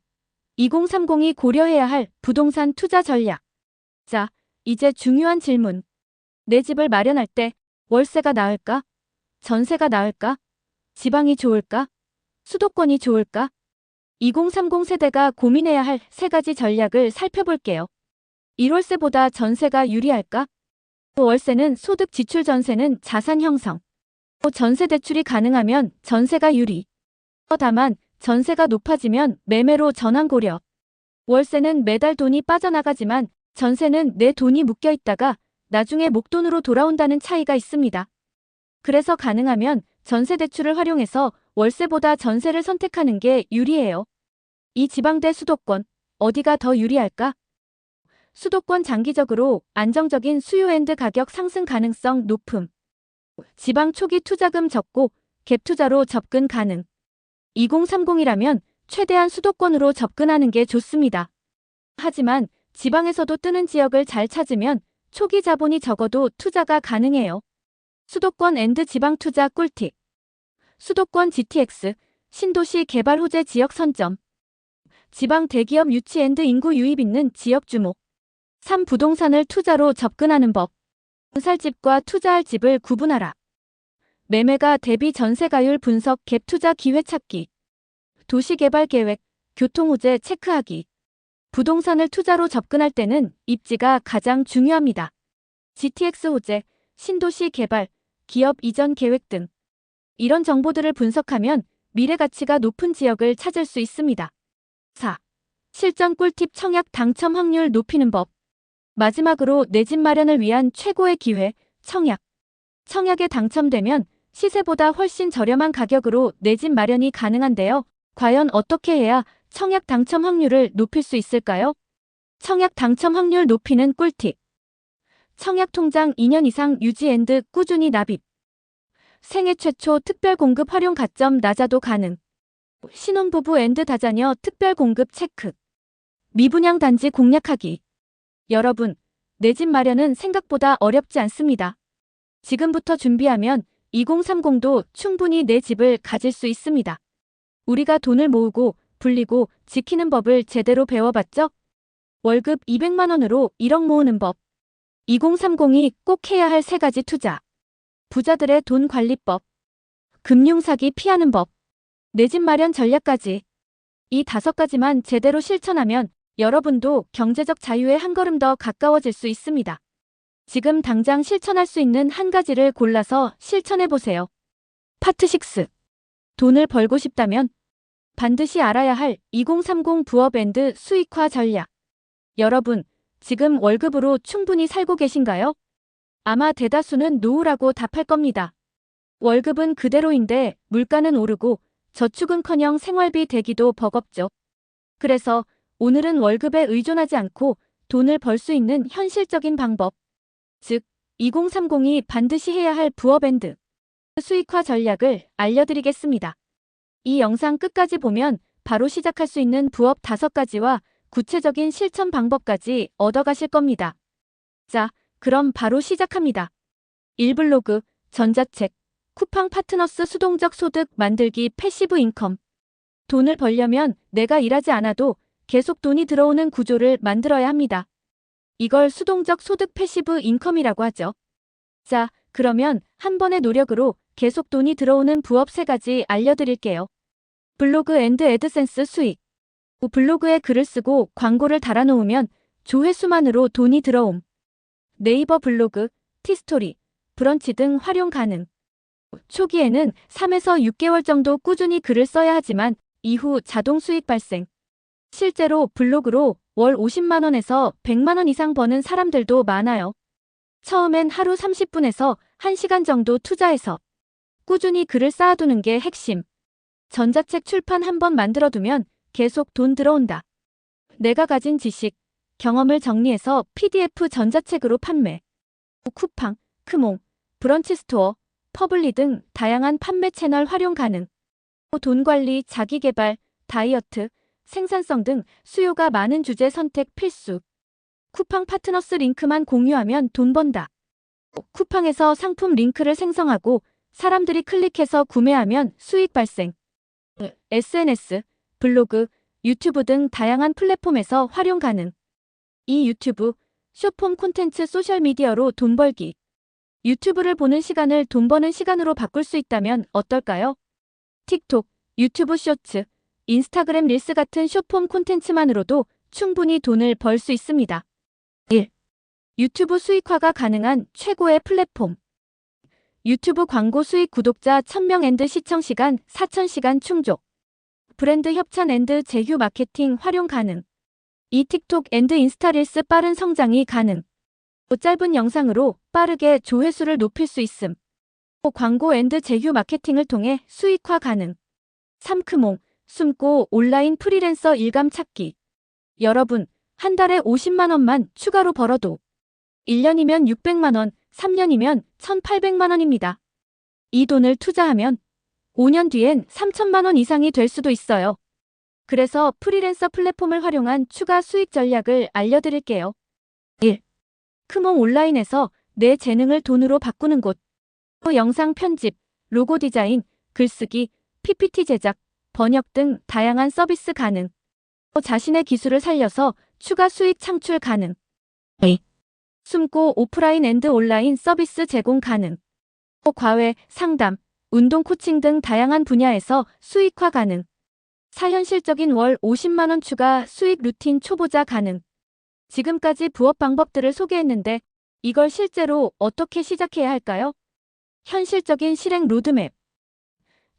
2030이 고려해야 할 부동산 투자 전략. 자, 이제 중요한 질문. 내 집을 마련할 때 월세가 나을까? 전세가 나을까? 지방이 좋을까? 수도권이 좋을까? 2030 세대가 고민해야 할 3가지 전략을 살펴볼게요. 1월세보다 전세가 유리할까? 월세는 소득 지출, 전세는 자산 형성. 전세 대출이 가능하면 전세가 유리. 다만 전세가 높아지면 매매로 전환 고려. 월세는 매달 돈이 빠져나가지만 전세는 내 돈이 묶여 있다가 나중에 목돈으로 돌아온다는 차이가 있습니다. 그래서 가능하면 전세 대출을 활용해서 월세보다 전세를 선택하는 게 유리해요. 이 지방 대 수도권, 어디가 더 유리할까? 수도권 장기적으로 안정적인 수요 앤드 가격 상승 가능성 높음. 지방 초기 투자금 적고 갭 투자로 접근 가능. 2030이라면 최대한 수도권으로 접근하는 게 좋습니다. 하지만 지방에서도 뜨는 지역을 잘 찾으면 초기 자본이 적어도 투자가 가능해요. 수도권 앤드 지방 투자 꿀팁. 수도권 GTX, 신도시 개발 호재 지역 선점. 지방 대기업 유치 앤드 인구 유입 있는 지역 주목. 3. 부동산을 투자로 접근하는 법. 살집과 투자할 집을 구분하라. 매매가 대비 전세가율 분석, 갭 투자 기회 찾기. 도시개발 계획, 교통호재 체크하기. 부동산을 투자로 접근할 때는 입지가 가장 중요합니다. GTX 호재, 신도시 개발, 기업 이전 계획 등. 이런 정보들을 분석하면 미래 가치가 높은 지역을 찾을 수 있습니다. 4. 실전 꿀팁, 청약 당첨 확률 높이는 법. 마지막으로 내 집 마련을 위한 최고의 기회, 청약. 청약에 당첨되면 시세보다 훨씬 저렴한 가격으로 내 집 마련이 가능한데요. 과연 어떻게 해야 청약 당첨 확률을 높일 수 있을까요? 청약 당첨 확률 높이는 꿀팁. 청약 통장 2년 이상 유지 앤드 꾸준히 납입. 생애 최초 특별 공급 활용, 가점 낮아도 가능. 신혼부부 앤드 다자녀 특별 공급 체크. 미분양 단지 공략하기. 여러분, 내 집 마련은 생각보다 어렵지 않습니다. 지금부터 준비하면 2030도 충분히 내 집을 가질 수 있습니다. 우리가 돈을 모으고 불리고 지키는 법을 제대로 배워봤죠? 월급 200만 원으로 1억 모으는 법. 2030이 꼭 해야 할 3가지 투자. 부자들의 돈 관리법. 금융사기 피하는 법. 내 집 마련 전략까지. 이 5가지만 제대로 실천하면 여러분도 경제적 자유에 한 걸음 더 가까워질 수 있습니다. 지금 당장 실천할 수 있는 한 가지를 골라서 실천해보세요. 파트 6. 돈을 벌고 싶다면 반드시 알아야 할 2030 부업 앤드 수익화 전략. 여러분, 지금 월급으로 충분히 살고 계신가요? 아마 대다수는 노후라고 답할 겁니다. 월급은 그대로인데 물가는 오르고 저축은커녕 생활비 대기도 버겁죠. 그래서 오늘은 월급에 의존하지 않고 돈을 벌 수 있는 현실적인 방법, 즉 2030이 반드시 해야 할 부업 앤드 수익화 전략을 알려드리겠습니다. 이 영상 끝까지 보면 바로 시작할 수 있는 부업 5가지와 구체적인 실천 방법까지 얻어가실 겁니다. 자, 그럼 바로 시작합니다. 1블로그, 전자책, 쿠팡 파트너스, 수동적 소득 만들기, 패시브 인컴. 돈을 벌려면 내가 일하지 않아도 계속 돈이 들어오는 구조를 만들어야 합니다. 이걸 수동적 소득, 패시브 인컴이라고 하죠. 자, 그러면 한 번의 노력으로 계속 돈이 들어오는 부업 3가지 알려드릴게요. 블로그 앤드 애드센스 수익. 블로그에 글을 쓰고 광고를 달아놓으면 조회수만으로 돈이 들어옴. 네이버 블로그, 티스토리, 브런치 등 활용 가능. 초기에는 3에서 6개월 정도 꾸준히 글을 써야 하지만 이후 자동 수익 발생. 실제로 블로그로 월 50만 원에서 100만 원 이상 버는 사람들도 많아요. 처음엔 하루 30분에서 1시간 정도 투자해서 꾸준히 글을 쌓아두는 게 핵심. 전자책 출판 한번 만들어두면 계속 돈 들어온다. 내가 가진 지식, 경험을 정리해서 PDF 전자책으로 판매. 쿠팡, 크몽, 브런치 스토어, 퍼블리 등 다양한 판매 채널 활용 가능. 돈 관리, 자기 개발, 다이어트, 생산성 등 수요가 많은 주제 선택 필수. 쿠팡 파트너스 링크만 공유하면 돈 번다. 쿠팡에서 상품 링크를 생성하고 사람들이 클릭해서 구매하면 수익 발생. SNS, 블로그, 유튜브 등 다양한 플랫폼에서 활용 가능. 이 유튜브, 숏폼 콘텐츠 소셜미디어로 돈 벌기. 유튜브를 보는 시간을 돈 버는 시간으로 바꿀 수 있다면 어떨까요? 틱톡, 유튜브 쇼츠, 인스타그램 릴스 같은 숏폼 콘텐츠만으로도 충분히 돈을 벌 수 있습니다. 1. 유튜브 수익화가 가능한 최고의 플랫폼. 유튜브 광고 수익 구독자 1000명 앤드 시청시간 4000시간 충족. 브랜드 협찬 앤드 제휴 마케팅 활용 가능. 이 틱톡 앤드 인스타 릴스 빠른 성장이 가능. 짧은 영상으로 빠르게 조회수를 높일 수 있음. 광고 앤드 제휴 마케팅을 통해 수익화 가능. 3. 크몽, 숨고 온라인 프리랜서 일감 찾기. 여러분, 한 달에 50만 원만 추가로 벌어도 1년이면 600만 원, 3년이면 1,800만 원입니다. 이 돈을 투자하면 5년 뒤엔 3천만 원 이상이 될 수도 있어요. 그래서 프리랜서 플랫폼을 활용한 추가 수익 전략을 알려드릴게요. 1. 크몽 온라인에서 내 재능을 돈으로 바꾸는 곳. 영상 편집, 로고 디자인, 글쓰기, PPT 제작, 번역 등 다양한 서비스 가능. 자신의 기술을 살려서 추가 수익 창출 가능. 2. 숨고 오프라인 앤드 온라인 서비스 제공 가능. 과외, 상담, 운동 코칭 등 다양한 분야에서 수익화 가능. 4. 현실적인 월 50만 원 추가 수익 루틴 초보자 가능. 지금까지 부업 방법들을 소개했는데 이걸 실제로 어떻게 시작해야 할까요? 현실적인 실행 로드맵.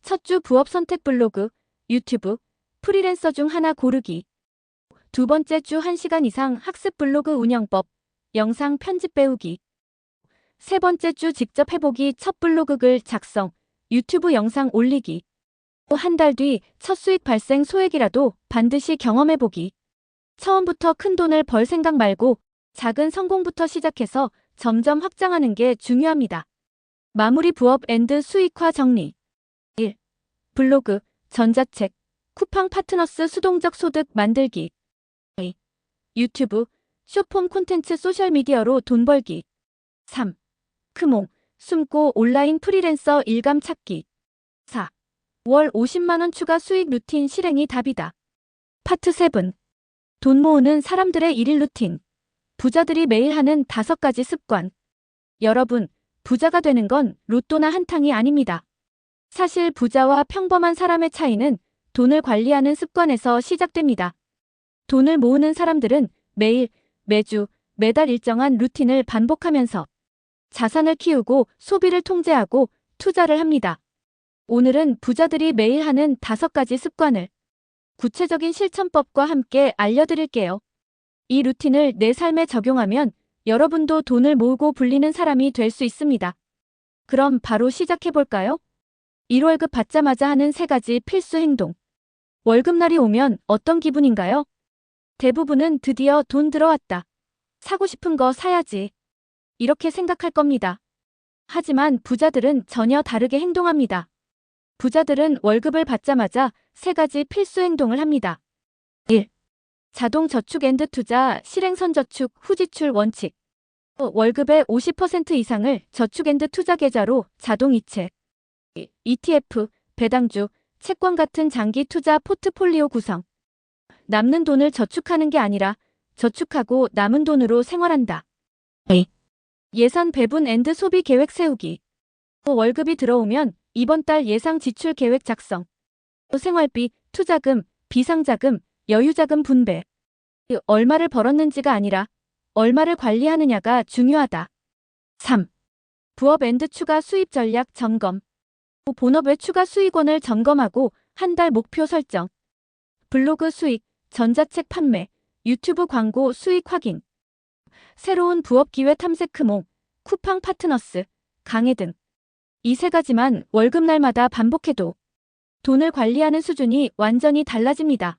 첫 주 부업 선택 블로그, 유튜브, 프리랜서 중 하나 고르기. 두 번째 주 1시간 이상 학습 블로그 운영법, 영상 편집 배우기. 세 번째 주 직접 해보기 첫 블로그 글 작성, 유튜브 영상 올리기. 한 달 뒤 첫 수익 발생 소액이라도 반드시 경험해보기. 처음부터 큰 돈을 벌 생각 말고 작은 성공부터 시작해서 점점 확장하는 게 중요합니다. 마무리 부업 앤드 수익화 정리. 1. 블로그, 전자책, 쿠팡 파트너스 수동적 소득 만들기. 2. 유튜브, 숏폼 콘텐츠 소셜미디어로 돈 벌기. 3. 크몽, 숨고 온라인 프리랜서 일감 찾기. 4. 월 50만 원 추가 수익 루틴 실행이 답이다. 파트 7. 돈 모으는 사람들의 일일 루틴. 부자들이 매일 하는 5가지 습관. 여러분, 부자가 되는 건 로또나 한탕이 아닙니다. 사실 부자와 평범한 사람의 차이는 돈을 관리하는 습관에서 시작됩니다. 돈을 모으는 사람들은 매일, 매주, 매달 일정한 루틴을 반복하면서 자산을 키우고 소비를 통제하고 투자를 합니다. 오늘은 부자들이 매일 하는 5가지 습관을 구체적인 실천법과 함께 알려드릴게요. 이 루틴을 내 삶에 적용하면 여러분도 돈을 모으고 불리는 사람이 될 수 있습니다. 그럼 바로 시작해볼까요? 1월급 받자마자 하는 3가지 필수 행동. 월급날이 오면 어떤 기분인가요? 대부분은 드디어 돈 들어왔다. 사고 싶은 거 사야지. 이렇게 생각할 겁니다. 하지만 부자들은 전혀 다르게 행동합니다. 부자들은 월급을 받자마자 3가지 필수 행동을 합니다. 1. 자동 저축 앤드 투자 실행선 저축 후 지출 원칙. 월급의 50% 이상을 저축 앤드 투자 계좌로 자동 이체. ETF, 배당주, 채권 같은 장기 투자 포트폴리오 구성. 남는 돈을 저축하는 게 아니라 저축하고 남은 돈으로 생활한다. 2. 예산 배분 앤드 소비 계획 세우기. 월급이 들어오면 이번 달 예상 지출 계획 작성. 생활비, 투자금, 비상자금, 여유자금 분배. 얼마를 벌었는지가 아니라 얼마를 관리하느냐가 중요하다. 3. 부업 앤드 추가 수입 전략 점검. 본업 외 추가 수익원을 점검하고 한 달 목표 설정. 블로그 수익, 전자책 판매, 유튜브 광고 수익 확인. 새로운 부업 기회 탐색 크몽, 쿠팡 파트너스, 강해 등. 이 3가지만 월급날마다 반복해도 돈을 관리하는 수준이 완전히 달라집니다.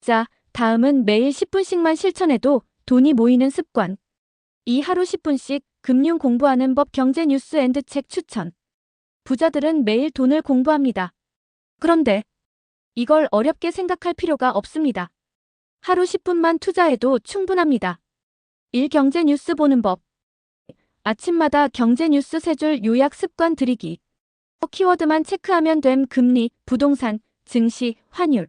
자, 다음은 매일 10분씩만 실천해도 돈이 모이는 습관. 이 하루 10분씩 금융 공부하는 법 경제 뉴스 앤드 책 추천. 부자들은 매일 돈을 공부합니다. 그런데 이걸 어렵게 생각할 필요가 없습니다. 하루 10분만 투자해도 충분합니다. 1. 경제 뉴스 보는 법. 아침마다 경제 뉴스 3줄 요약 습관 들이기. 키워드만 체크하면 됨. 금리, 부동산, 증시, 환율.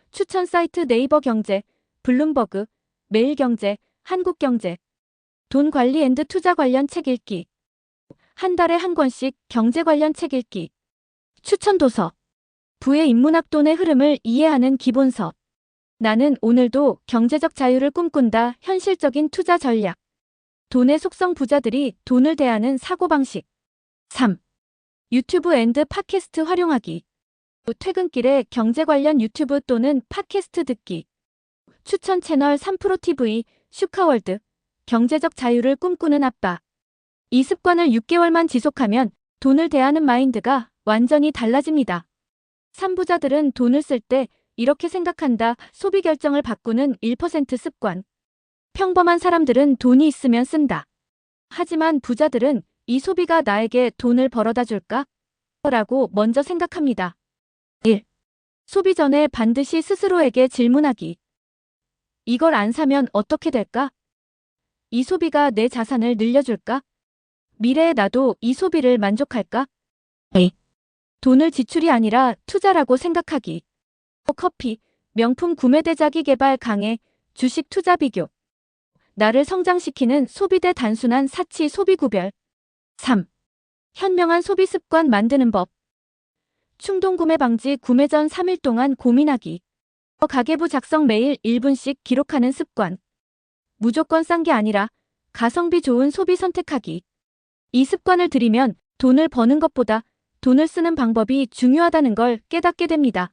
추천 사이트 네이버 경제, 블룸버그, 매일경제, 한국경제. 돈 관리 앤드 투자 관련 책 읽기. 한 달에 한 권씩 경제 관련 책 읽기. 추천 도서. 부의 인문학 돈의 흐름을 이해하는 기본서. 나는 오늘도 경제적 자유를 꿈꾼다. 현실적인 투자 전략. 돈의 속성 부자들이 돈을 대하는 사고방식. 3. 유튜브 앤드 팟캐스트 활용하기. 퇴근길에 경제 관련 유튜브 또는 팟캐스트 듣기. 추천 채널 3프로TV, 슈카월드. 경제적 자유를 꿈꾸는 아빠. 이 습관을 6개월만 지속하면 돈을 대하는 마인드가 완전히 달라집니다. 3부자들은 돈을 쓸 때 이렇게 생각한다. 소비 결정을 바꾸는 1% 습관. 평범한 사람들은 돈이 있으면 쓴다. 하지만 부자들은 이 소비가 나에게 돈을 벌어다 줄까? 라고 먼저 생각합니다. 1. 소비 전에 반드시 스스로에게 질문하기. 이걸 안 사면 어떻게 될까? 이 소비가 내 자산을 늘려줄까? 미래의 나도 이 소비를 만족할까? 2. 돈을 지출이 아니라 투자라고 생각하기. 커피, 명품 구매대 자기 개발 강해, 주식 투자 비교. 나를 성장시키는 소비 대 단순한 사치 소비 구별. 3. 현명한 소비 습관 만드는 법. 충동 구매 방지. 구매 전 3일 동안 고민하기. 가계부 작성. 매일 1분씩 기록하는 습관. 무조건 싼 게 아니라 가성비 좋은 소비 선택하기. 이 습관을 들이면 돈을 버는 것보다 돈을 쓰는 방법이 중요하다는 걸 깨닫게 됩니다.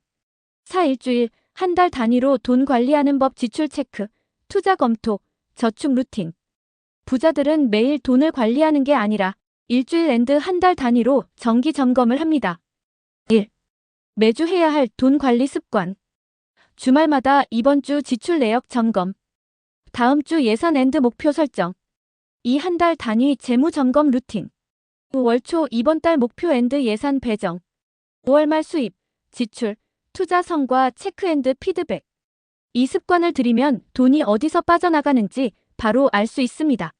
4. 일주일, 한 달 단위로 돈 관리하는 법. 지출 체크, 투자 검토, 저축 루틴. 부자들은 매일 돈을 관리하는 게 아니라 일주일 앤드 한 달 단위로 정기 점검을 합니다. 1. 매주 해야 할 돈 관리 습관. 주말마다 이번 주 지출 내역 점검. 다음 주 예산 앤드 목표 설정. 2. 한 달 단위 재무 점검 루틴. 월 초 이번 달 목표 앤드 예산 배정. 5월 말 수입, 지출, 투자 성과 체크 앤드 피드백. 이 습관을 들이면 돈이 어디서 빠져나가는지 바로 알 수 있습니다.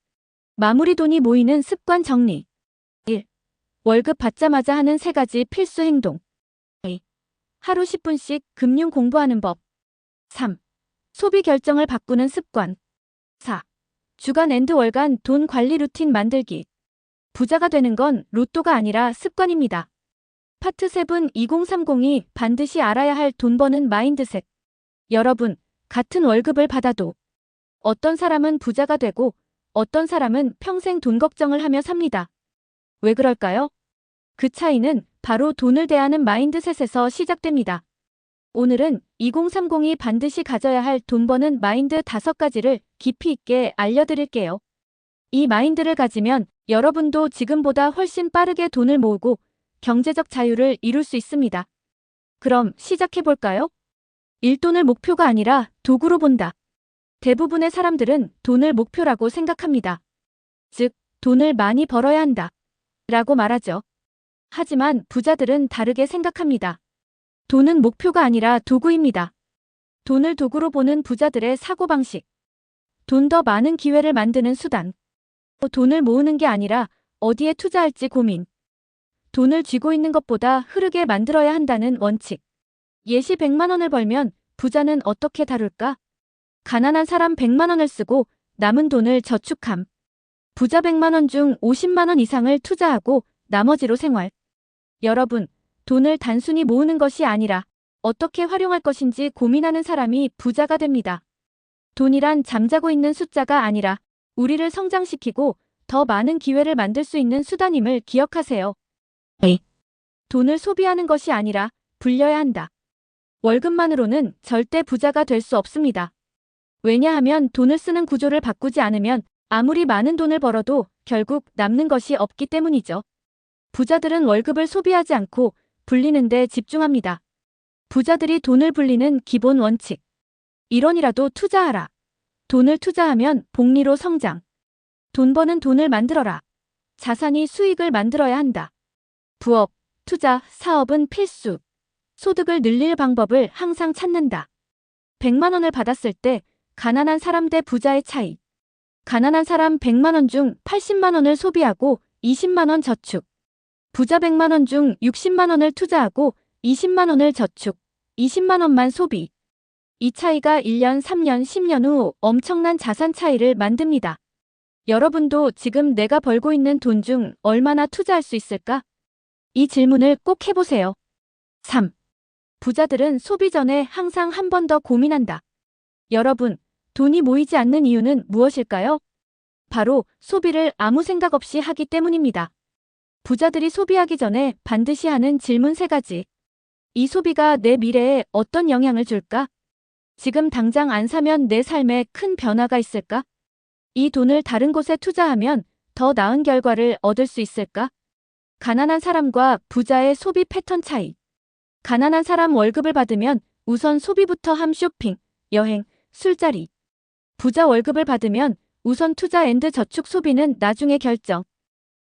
마무리. 돈이 모이는 습관 정리. 1. 월급 받자마자 하는 3가지 필수 행동. 2. 하루 10분씩 금융 공부하는 법. 3. 소비 결정을 바꾸는 습관. 4. 주간 앤드 월간 돈 관리 루틴 만들기. 부자가 되는 건 로또가 아니라 습관입니다. 파트 7. 2030이 반드시 알아야 할 돈 버는 마인드셋. 여러분, 같은 월급을 받아도 어떤 사람은 부자가 되고 어떤 사람은 평생 돈 걱정을 하며 삽니다. 왜 그럴까요? 그 차이는 바로 돈을 대하는 마인드셋에서 시작됩니다. 오늘은 2030이 반드시 가져야 할 돈 버는 마인드 5가지를 깊이 있게 알려드릴게요. 이 마인드를 가지면 여러분도 지금보다 훨씬 빠르게 돈을 모으고 경제적 자유를 이룰 수 있습니다. 그럼 시작해볼까요? 1. 돈을 목표가 아니라 도구로 본다. 대부분의 사람들은 돈을 목표라고 생각합니다. 즉, 돈을 많이 벌어야 한다. 라고 말하죠. 하지만 부자들은 다르게 생각합니다. 돈은 목표가 아니라 도구입니다. 돈을 도구로 보는 부자들의 사고방식. 돈 더 많은 기회를 만드는 수단. 돈을 모으는 게 아니라 어디에 투자할지 고민. 돈을 쥐고 있는 것보다 흐르게 만들어야 한다는 원칙. 예시 100만 원을 벌면 부자는 어떻게 다룰까? 가난한 사람 100만 원을 쓰고 남은 돈을 저축함. 부자 100만 원 중 50만 원 이상을 투자하고 나머지로 생활. 여러분, 돈을 단순히 모으는 것이 아니라 어떻게 활용할 것인지 고민하는 사람이 부자가 됩니다. 돈이란 잠자고 있는 숫자가 아니라 우리를 성장시키고 더 많은 기회를 만들 수 있는 수단임을 기억하세요. 돈을 소비하는 것이 아니라 불려야 한다. 월급만으로는 절대 부자가 될 수 없습니다. 왜냐하면 돈을 쓰는 구조를 바꾸지 않으면 아무리 많은 돈을 벌어도 결국 남는 것이 없기 때문이죠. 부자들은 월급을 소비하지 않고 불리는 데 집중합니다. 부자들이 돈을 불리는 기본 원칙. 1원이라도 투자하라. 돈을 투자하면 복리로 성장. 돈 버는 돈을 만들어라. 자산이 수익을 만들어야 한다. 부업, 투자, 사업은 필수. 소득을 늘릴 방법을 항상 찾는다. 100만 원을 받았을 때 가난한 사람 대 부자의 차이. 가난한 사람 100만 원 중 80만 원을 소비하고 20만 원 저축. 부자 100만 원 중 60만 원을 투자하고 20만 원을 저축. 20만 원만 소비. 이 차이가 1년, 3년, 10년 후 엄청난 자산 차이를 만듭니다. 여러분도 지금 내가 벌고 있는 돈 중 얼마나 투자할 수 있을까? 이 질문을 꼭 해보세요. 3. 부자들은 소비 전에 항상 한 번 더 고민한다. 여러분, 돈이 모이지 않는 이유는 무엇일까요? 바로 소비를 아무 생각 없이 하기 때문입니다. 부자들이 소비하기 전에 반드시 하는 질문 3가지. 이 소비가 내 미래에 어떤 영향을 줄까? 지금 당장 안 사면 내 삶에 큰 변화가 있을까? 이 돈을 다른 곳에 투자하면 더 나은 결과를 얻을 수 있을까? 가난한 사람과 부자의 소비 패턴 차이. 가난한 사람 월급을 받으면 우선 소비부터 함 쇼핑, 여행, 술자리. 부자 월급을 받으면 우선 투자 앤드 저축 소비는 나중에 결정.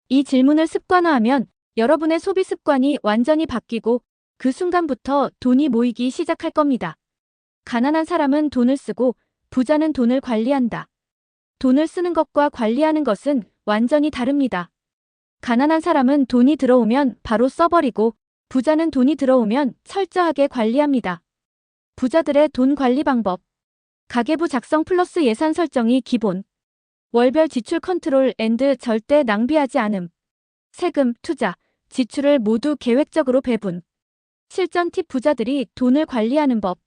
이 질문을 습관화하면 여러분의 소비 습관이 완전히 바뀌고 그 순간부터 돈이 모이기 시작할 겁니다. 가난한 사람은 돈을 쓰고 부자는 돈을 관리한다. 돈을 쓰는 것과 관리하는 것은 완전히 다릅니다. 가난한 사람은 돈이 들어오면 바로 써버리고 부자는 돈이 들어오면 철저하게 관리합니다. 부자들의 돈 관리 방법. 가계부 작성 플러스 예산 설정이 기본. 월별 지출 컨트롤 앤드 절대 낭비하지 않음. 세금, 투자, 지출을 모두 계획적으로 배분. 실전 팁. 부자들이 돈을 관리하는 법.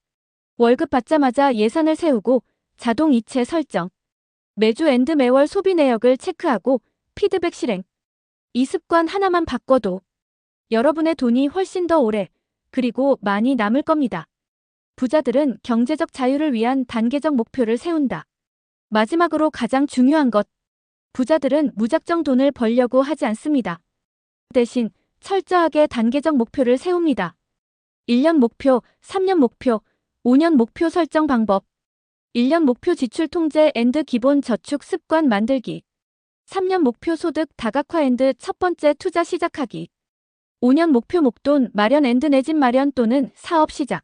월급 받자마자 예산을 세우고 자동 이체 설정. 매주 앤드 매월 소비 내역을 체크하고 피드백 실행. 이 습관 하나만 바꿔도 여러분의 돈이 훨씬 더 오래 그리고 많이 남을 겁니다. 부자들은 경제적 자유를 위한 단계적 목표를 세운다. 마지막으로 가장 중요한 것. 부자들은 무작정 돈을 벌려고 하지 않습니다. 대신 철저하게 단계적 목표를 세웁니다. 1년 목표, 3년 목표, 5년 목표 설정 방법. 1년 목표 지출 통제 앤드 기본 저축 습관 만들기. 3년 목표 소득 다각화 앤드 첫 번째 투자 시작하기. 5년 목표 목돈 마련 앤드 내 집 마련 또는 사업 시작.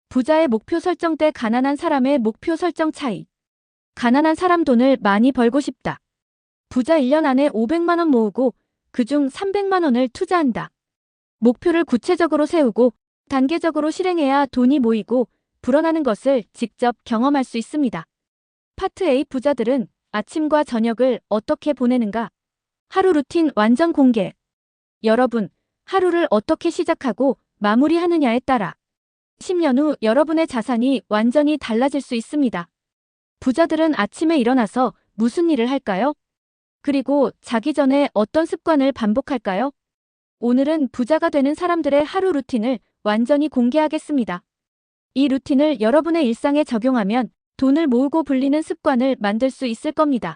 부자의 목표 설정 때 가난한 사람의 목표 설정 차이. 가난한 사람 돈을 많이 벌고 싶다. 부자 1년 안에 500만 원 모으고 그중 300만 원을 투자한다. 목표를 구체적으로 세우고 단계적으로 실행해야 돈이 모이고 불어나는 것을 직접 경험할 수 있습니다. 파트 A. 부자들은 아침과 저녁을 어떻게 보내는가? 하루 루틴 완전 공개. 여러분, 하루를 어떻게 시작하고 마무리하느냐에 따라 10년 후 여러분의 자산이 완전히 달라질 수 있습니다. 부자들은 아침에 일어나서 무슨 일을 할까요? 그리고 자기 전에 어떤 습관을 반복할까요? 오늘은 부자가 되는 사람들의 하루 루틴을 완전히 공개하겠습니다. 이 루틴을 여러분의 일상에 적용하면 돈을 모으고 불리는 습관을 만들 수 있을 겁니다.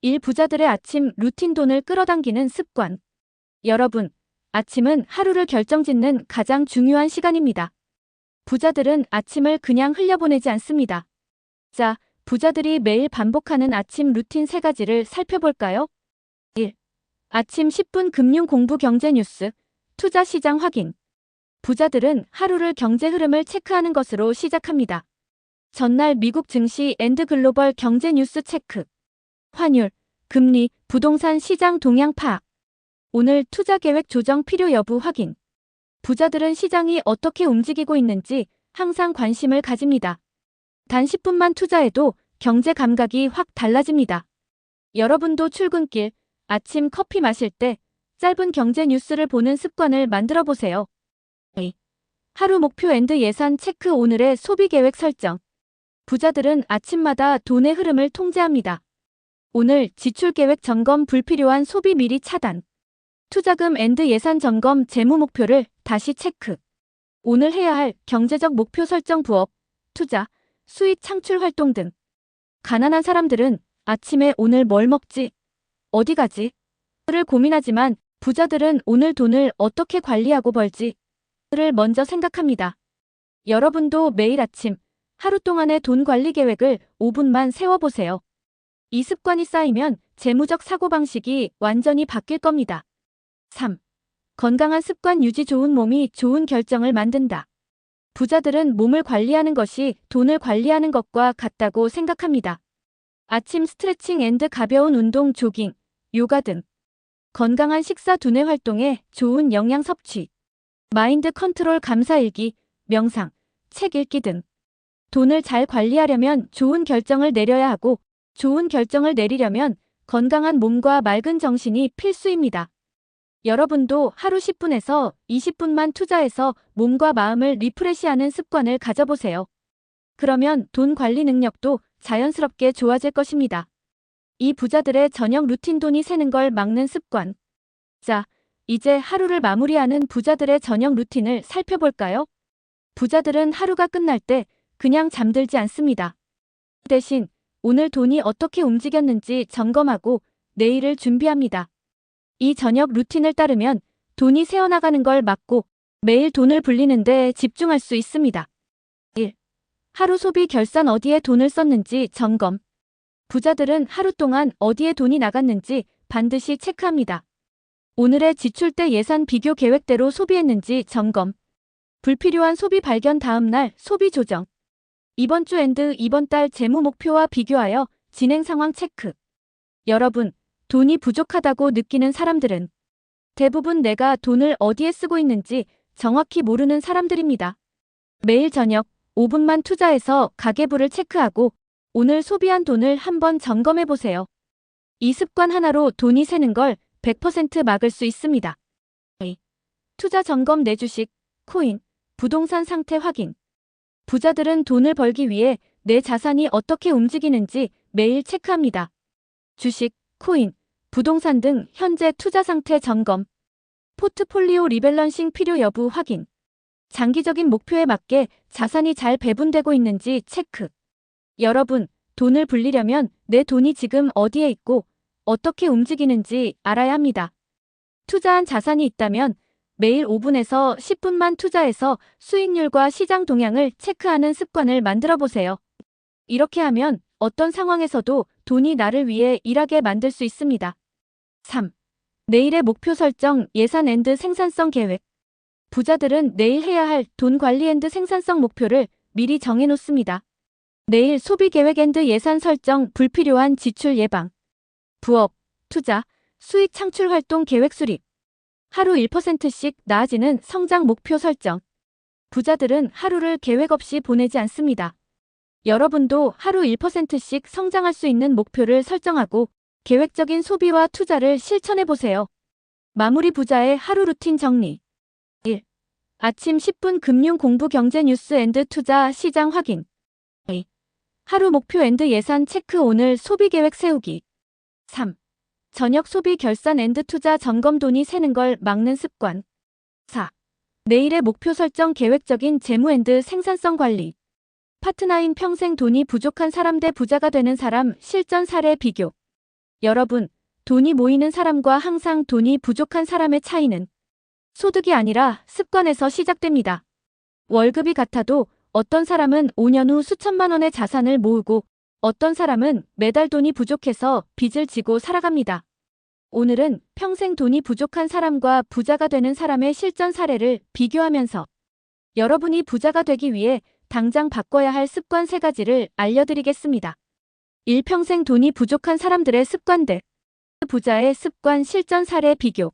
1. 부자들의 아침 루틴. 돈을 끌어당기는 습관. 여러분, 아침은 하루를 결정짓는 가장 중요한 시간입니다. 부자들은 아침을 그냥 흘려보내지 않습니다. 자, 부자들이 매일 반복하는 아침 루틴 3가지를 살펴볼까요? 1. 아침 10분 금융 공부 경제 뉴스, 투자 시장 확인. 부자들은 하루를 경제 흐름을 체크하는 것으로 시작합니다. 전날 미국 증시 앤드 글로벌 경제 뉴스 체크. 환율, 금리, 부동산 시장 동향 파악. 오늘 투자 계획 조정 필요 여부 확인. 부자들은 시장이 어떻게 움직이고 있는지 항상 관심을 가집니다. 단 10분만 투자해도 경제 감각이 확 달라집니다. 여러분도 출근길, 아침 커피 마실 때 짧은 경제 뉴스를 보는 습관을 만들어 보세요. 하루 목표 앤드 예산 체크. 오늘의 소비 계획 설정. 부자들은 아침마다 돈의 흐름을 통제합니다. 오늘 지출 계획 점검. 불필요한 소비 미리 차단. 투자금 앤드 예산 점검. 재무 목표를 다시 체크. 오늘 해야 할 경제적 목표 설정. 부업, 투자, 수익 창출 활동 등. 가난한 사람들은 아침에 오늘 뭘 먹지? 어디 가지? 를 고민하지만 부자들은 오늘 돈을 어떻게 관리하고 벌지? 를 먼저 생각합니다. 여러분도 매일 아침 하루 동안의 돈 관리 계획을 5분만 세워보세요. 이 습관이 쌓이면 재무적 사고방식이 완전히 바뀔 겁니다. 3. 건강한 습관 유지. 좋은 몸이 좋은 결정을 만든다. 부자들은 몸을 관리하는 것이 돈을 관리하는 것과 같다고 생각합니다. 아침 스트레칭 앤드 가벼운 운동, 조깅, 요가 등 건강한 식사, 두뇌 활동에 좋은 영양 섭취, 마인드 컨트롤, 감사일기, 명상, 책 읽기 등 돈을 잘 관리하려면 좋은 결정을 내려야 하고 좋은 결정을 내리려면 건강한 몸과 맑은 정신이 필수입니다. 여러분도 하루 10분에서 20분만 투자해서 몸과 마음을 리프레시하는 습관을 가져보세요. 그러면 돈 관리 능력도 자연스럽게 좋아질 것입니다. 이 부자들의 저녁 루틴. 돈이 새는 걸 막는 습관. 자, 이제 하루를 마무리하는 부자들의 저녁 루틴을 살펴볼까요? 부자들은 하루가 끝날 때 그냥 잠들지 않습니다. 대신 오늘 돈이 어떻게 움직였는지 점검하고 내일을 준비합니다. 이 저녁 루틴을 따르면 돈이 새어나가는 걸 막고 매일 돈을 불리는 데 집중할 수 있습니다. 1. 하루 소비 결산. 어디에 돈을 썼는지 점검. 부자들은 하루 동안 어디에 돈이 나갔는지 반드시 체크합니다. 오늘의 지출대 예산 비교. 계획대로 소비했는지 점검. 불필요한 소비 발견. 다음날 소비 조정. 이번 주 앤드 이번 달 재무 목표와 비교하여 진행 상황 체크. 여러분, 돈이 부족하다고 느끼는 사람들은 대부분 내가 돈을 어디에 쓰고 있는지 정확히 모르는 사람들입니다. 매일 저녁 5분만 투자해서 가계부를 체크하고 오늘 소비한 돈을 한번 점검해 보세요. 이 습관 하나로 돈이 새는 걸 100% 막을 수 있습니다. 투자 점검. 내 주식, 코인, 부동산 상태 확인. 부자들은 돈을 벌기 위해 내 자산이 어떻게 움직이는지 매일 체크합니다. 주식, 코인, 부동산 등 현재 투자 상태 점검. 포트폴리오 리밸런싱 필요 여부 확인. 장기적인 목표에 맞게 자산이 잘 배분되고 있는지 체크. 여러분, 돈을 불리려면 내 돈이 지금 어디에 있고 어떻게 움직이는지 알아야 합니다. 투자한 자산이 있다면 매일 5분에서 10분만 투자해서 수익률과 시장 동향을 체크하는 습관을 만들어 보세요. 이렇게 하면 어떤 상황에서도 돈이 나를 위해 일하게 만들 수 있습니다. 3. 내일의 목표 설정. 예산 앤드 생산성 계획. 부자들은 내일 해야 할 돈 관리 앤드 생산성 목표를 미리 정해 놓습니다. 내일 소비 계획 앤드 예산 설정. 불필요한 지출 예방. 부업, 투자, 수익 창출 활동 계획 수립. 하루 1%씩 나아지는 성장 목표 설정. 부자들은 하루를 계획 없이 보내지 않습니다. 여러분도 하루 1%씩 성장할 수 있는 목표를 설정하고 계획적인 소비와 투자를 실천해 보세요. 마무리. 부자의 하루 루틴 정리. 1. 아침 10분 금융 공부 경제 뉴스 앤드 투자 시장 확인. 2. 하루 목표 앤드 예산 체크. 오늘 소비 계획 세우기. 3. 저녁 소비 결산 앤드 투자 점검. 돈이 새는 걸 막는 습관. 4. 내일의 목표 설정. 계획적인 재무 앤드 생산성 관리. 파트 9. 평생 돈이 부족한 사람 대 부자가 되는 사람 실전 사례 비교. 여러분, 돈이 모이는 사람과 항상 돈이 부족한 사람의 차이는 소득이 아니라 습관에서 시작됩니다. 월급이 같아도 어떤 사람은 5년 후 수천만 원의 자산을 모으고 어떤 사람은 매달 돈이 부족해서 빚을 지고 살아갑니다. 오늘은 평생 돈이 부족한 사람과 부자가 되는 사람의 실전 사례를 비교하면서 여러분이 부자가 되기 위해 당장 바꿔야 할 습관 3가지를 알려드리겠습니다. 1. 평생 돈이 부족한 사람들의 습관들. 부자의 습관 실전 사례 비교.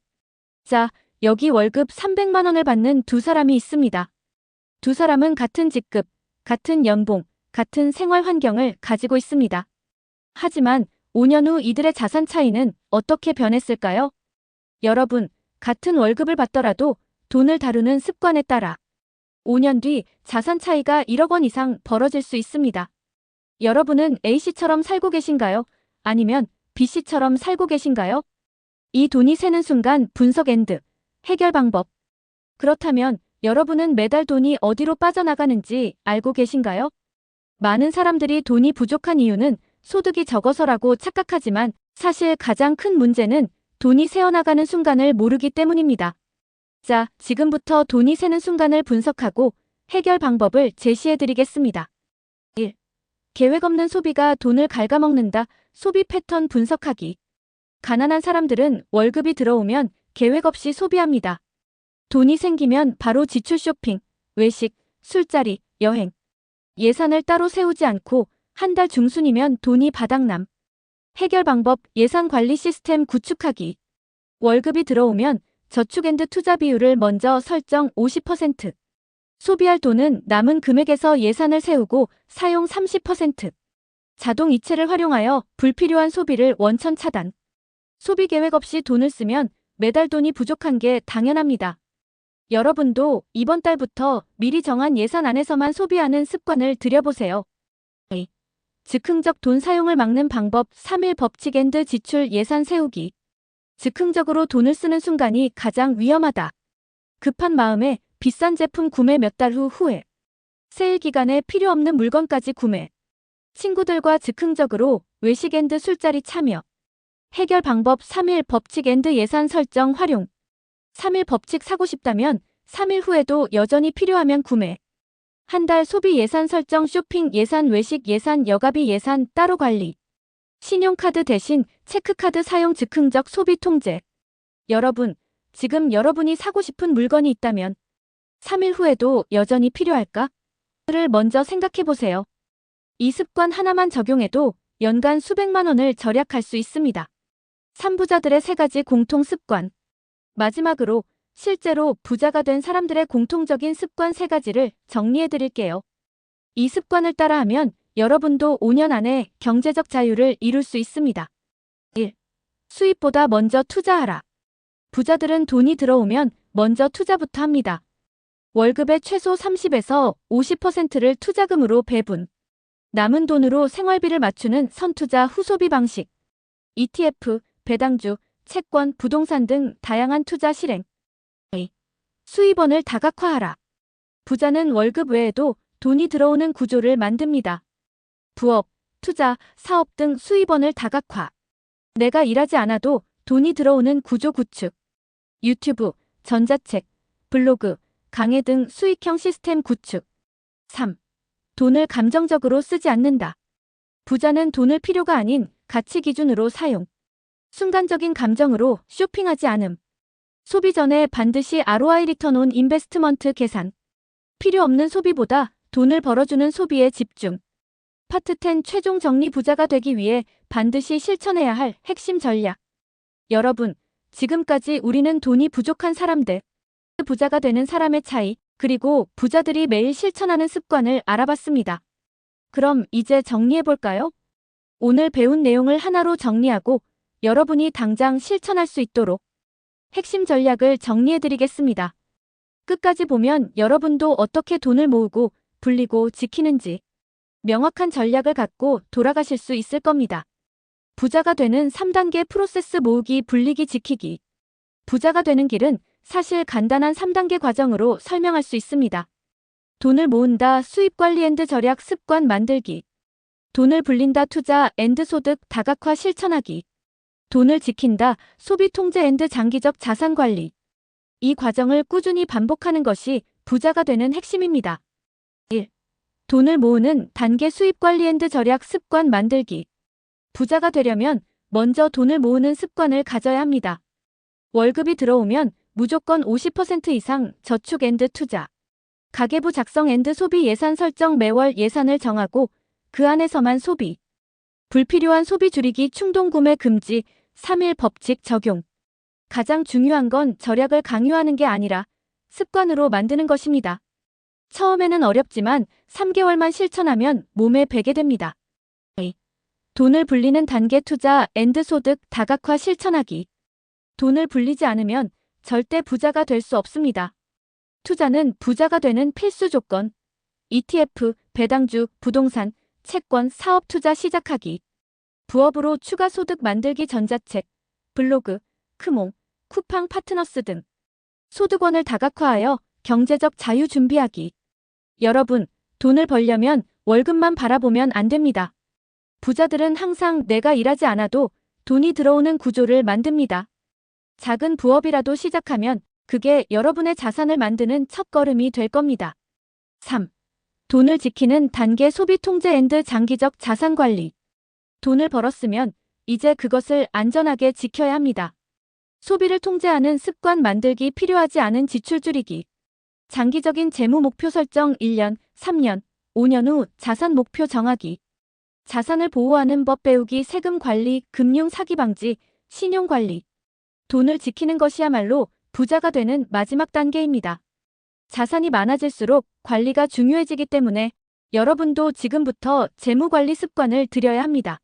자, 여기 월급 300만 원을 받는 두 사람이 있습니다. 두 사람은 같은 직급, 같은 연봉, 같은 생활 환경을 가지고 있습니다. 하지만 5년 후 이들의 자산 차이는 어떻게 변했을까요? 여러분, 같은 월급을 받더라도 돈을 다루는 습관에 따라 5년 뒤 자산 차이가 1억 원 이상 벌어질 수 있습니다. 여러분은 A씨처럼 살고 계신가요? 아니면 B씨처럼 살고 계신가요? 이 돈이 새는 순간 분석 앤드 해결 방법. 그렇다면 여러분은 매달 돈이 어디로 빠져나가는지 알고 계신가요? 많은 사람들이 돈이 부족한 이유는 소득이 적어서라고 착각하지만 사실 가장 큰 문제는 돈이 새어나가는 순간을 모르기 때문입니다. 자, 지금부터 돈이 새는 순간을 분석하고 해결 방법을 제시해드리겠습니다. 1. 계획 없는 소비가 돈을 갉아먹는다. 소비 패턴 분석하기. 가난한 사람들은 월급이 들어오면 계획 없이 소비합니다. 돈이 생기면 바로 지출 쇼핑, 외식, 술자리, 여행. 예산을 따로 세우지 않고 한 달 중순이면 돈이 바닥남. 해결 방법 예산 관리 시스템 구축하기. 월급이 들어오면 저축 앤드 투자 비율을 먼저 설정 50%. 소비할 돈은 남은 금액에서 예산을 세우고 사용 30%. 자동 이체를 활용하여 불필요한 소비를 원천 차단. 소비 계획 없이 돈을 쓰면 매달 돈이 부족한 게 당연합니다. 여러분도 이번 달부터 미리 정한 예산 안에서만 소비하는 습관을 들여보세요. 즉흥적 돈 사용을 막는 방법 3일 법칙 앤드 지출 예산 세우기. 즉흥적으로 돈을 쓰는 순간이 가장 위험하다. 급한 마음에 비싼 제품 구매 몇 달 후에 세일 기간에 필요 없는 물건까지 구매. 친구들과 즉흥적으로 외식 앤드 술자리 참여. 해결 방법 3일 법칙 앤드 예산 설정 활용. 3일 법칙 사고 싶다면 3일 후에도 여전히 필요하면 구매. 한 달 소비 예산 설정 쇼핑 예산 외식 예산 여가비 예산 따로 관리. 신용카드 대신 체크카드 사용 즉흥적 소비 통제. 여러분, 지금 여러분이 사고 싶은 물건이 있다면 3일 후에도 여전히 필요할까? 를 먼저 생각해보세요. 이 습관 하나만 적용해도 연간 수백만 원을 절약할 수 있습니다. 3부자들의 3가지 공통 습관. 마지막으로 실제로 부자가 된 사람들의 공통적인 습관 3가지를 정리해드릴게요. 이 습관을 따라하면 여러분도 5년 안에 경제적 자유를 이룰 수 있습니다. 1. 수입보다 먼저 투자하라. 부자들은 돈이 들어오면 먼저 투자부터 합니다. 월급의 최소 30에서 50%를 투자금으로 배분. 남은 돈으로 생활비를 맞추는 선투자 후소비 방식. ETF, 배당주, 채권, 부동산 등 다양한 투자 실행. 수입원을 다각화하라. 부자는 월급 외에도 돈이 들어오는 구조를 만듭니다. 부업, 투자, 사업 등 수입원을 다각화. 내가 일하지 않아도 돈이 들어오는 구조 구축. 유튜브, 전자책, 블로그, 강의 등 수익형 시스템 구축. 3. 돈을 감정적으로 쓰지 않는다. 부자는 돈을 필요가 아닌 가치 기준으로 사용. 순간적인 감정으로 쇼핑하지 않음. 소비 전에 반드시 ROI 리턴 온 인베스트먼트 계산. 필요 없는 소비보다 돈을 벌어주는 소비에 집중. 파트 10 최종 정리 부자가 되기 위해 반드시 실천해야 할 핵심 전략. 여러분, 지금까지 우리는 돈이 부족한 사람들, 부자가 되는 사람의 차이, 그리고 부자들이 매일 실천하는 습관을 알아봤습니다. 그럼 이제 정리해볼까요? 오늘 배운 내용을 하나로 정리하고 여러분이 당장 실천할 수 있도록 핵심 전략을 정리해드리겠습니다. 끝까지 보면 여러분도 어떻게 돈을 모으고 불리고 지키는지 명확한 전략을 갖고 돌아가실 수 있을 겁니다. 부자가 되는 3단계 프로세스 모으기, 불리기, 지키기. 부자가 되는 길은 사실 간단한 3단계 과정으로 설명할 수 있습니다. 돈을 모은다, 수입 관리 앤드 절약 습관 만들기. 돈을 불린다, 투자 앤드 소득 다각화 실천하기. 돈을 지킨다, 소비 통제 앤드 장기적 자산 관리. 이 과정을 꾸준히 반복하는 것이 부자가 되는 핵심입니다. 1. 돈을 모으는 단계 수입 관리 앤드 절약 습관 만들기. 부자가 되려면 먼저 돈을 모으는 습관을 가져야 합니다. 월급이 들어오면 무조건 50% 이상 저축 앤드 투자. 가계부 작성 앤드 소비 예산 설정 매월 예산을 정하고 그 안에서만 소비. 불필요한 소비 줄이기 충동 구매 금지 3일 법칙 적용. 가장 중요한 건 절약을 강요하는 게 아니라 습관으로 만드는 것입니다. 처음에는 어렵지만 3개월만 실천하면 몸에 배게 됩니다. 돈을 불리는 단계 투자 앤드 소득 다각화 실천하기. 돈을 불리지 않으면 절대 부자가 될 수 없습니다. 투자는 부자가 되는 필수 조건. ETF, 배당주, 부동산, 채권, 사업 투자 시작하기. 부업으로 추가 소득 만들기 전자책, 블로그, 크몽, 쿠팡 파트너스 등. 소득원을 다각화하여 경제적 자유 준비하기. 여러분, 돈을 벌려면 월급만 바라보면 안 됩니다. 부자들은 항상 내가 일하지 않아도 돈이 들어오는 구조를 만듭니다. 작은 부업이라도 시작하면 그게 여러분의 자산을 만드는 첫걸음이 될 겁니다. 3. 돈을 지키는 단계 소비 통제 앤드 장기적 자산 관리. 돈을 벌었으면 이제 그것을 안전하게 지켜야 합니다. 소비를 통제하는 습관 만들기, 필요하지 않은 지출 줄이기. 장기적인 재무 목표 설정. 1년, 3년, 5년 후 자산 목표 정하기. 자산을 보호하는 법 배우기. 세금 관리, 금융 사기 방지, 신용 관리. 돈을 지키는 것이야말로 부자가 되는 마지막 단계입니다. 자산이 많아질수록 관리가 중요해지기 때문에 여러분도 지금부터 재무 관리 습관을 들여야 합니다.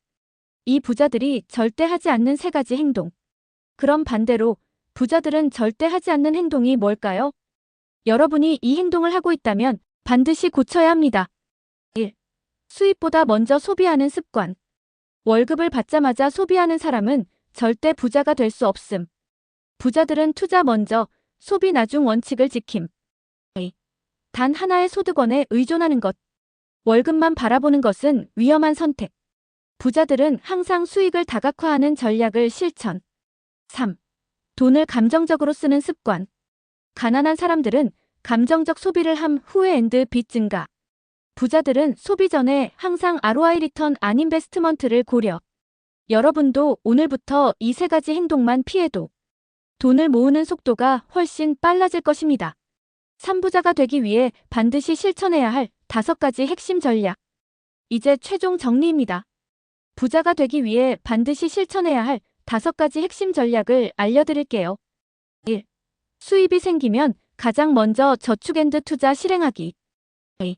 이 부자들이 절대 하지 않는 3가지 행동. 그럼 반대로 부자들은 절대 하지 않는 행동이 뭘까요? 여러분이 이 행동을 하고 있다면 반드시 고쳐야 합니다. 1. 수입보다 먼저 소비하는 습관. 월급을 받자마자 소비하는 사람은 절대 부자가 될 수 없음. 부자들은 투자 먼저, 소비 나중 원칙을 지킴. 2. 단 하나의 소득원에 의존하는 것. 월급만 바라보는 것은 위험한 선택. 부자들은 항상 수익을 다각화하는 전략을 실천. 3. 돈을 감정적으로 쓰는 습관. 가난한 사람들은 감정적 소비를 함 후에 빚 증가. 부자들은 소비 전에 항상 ROI 리턴 안 인베스트먼트를 고려. 여러분도 오늘부터 이 3가지 행동만 피해도 돈을 모으는 속도가 훨씬 빨라질 것입니다. 3부자가 되기 위해 반드시 실천해야 할 5가지 핵심 전략. 이제 최종 정리입니다. 부자가 되기 위해 반드시 실천해야 할 5가지 핵심 전략을 알려드릴게요. 1. 수입이 생기면 가장 먼저 저축 앤드 투자 실행하기. 2.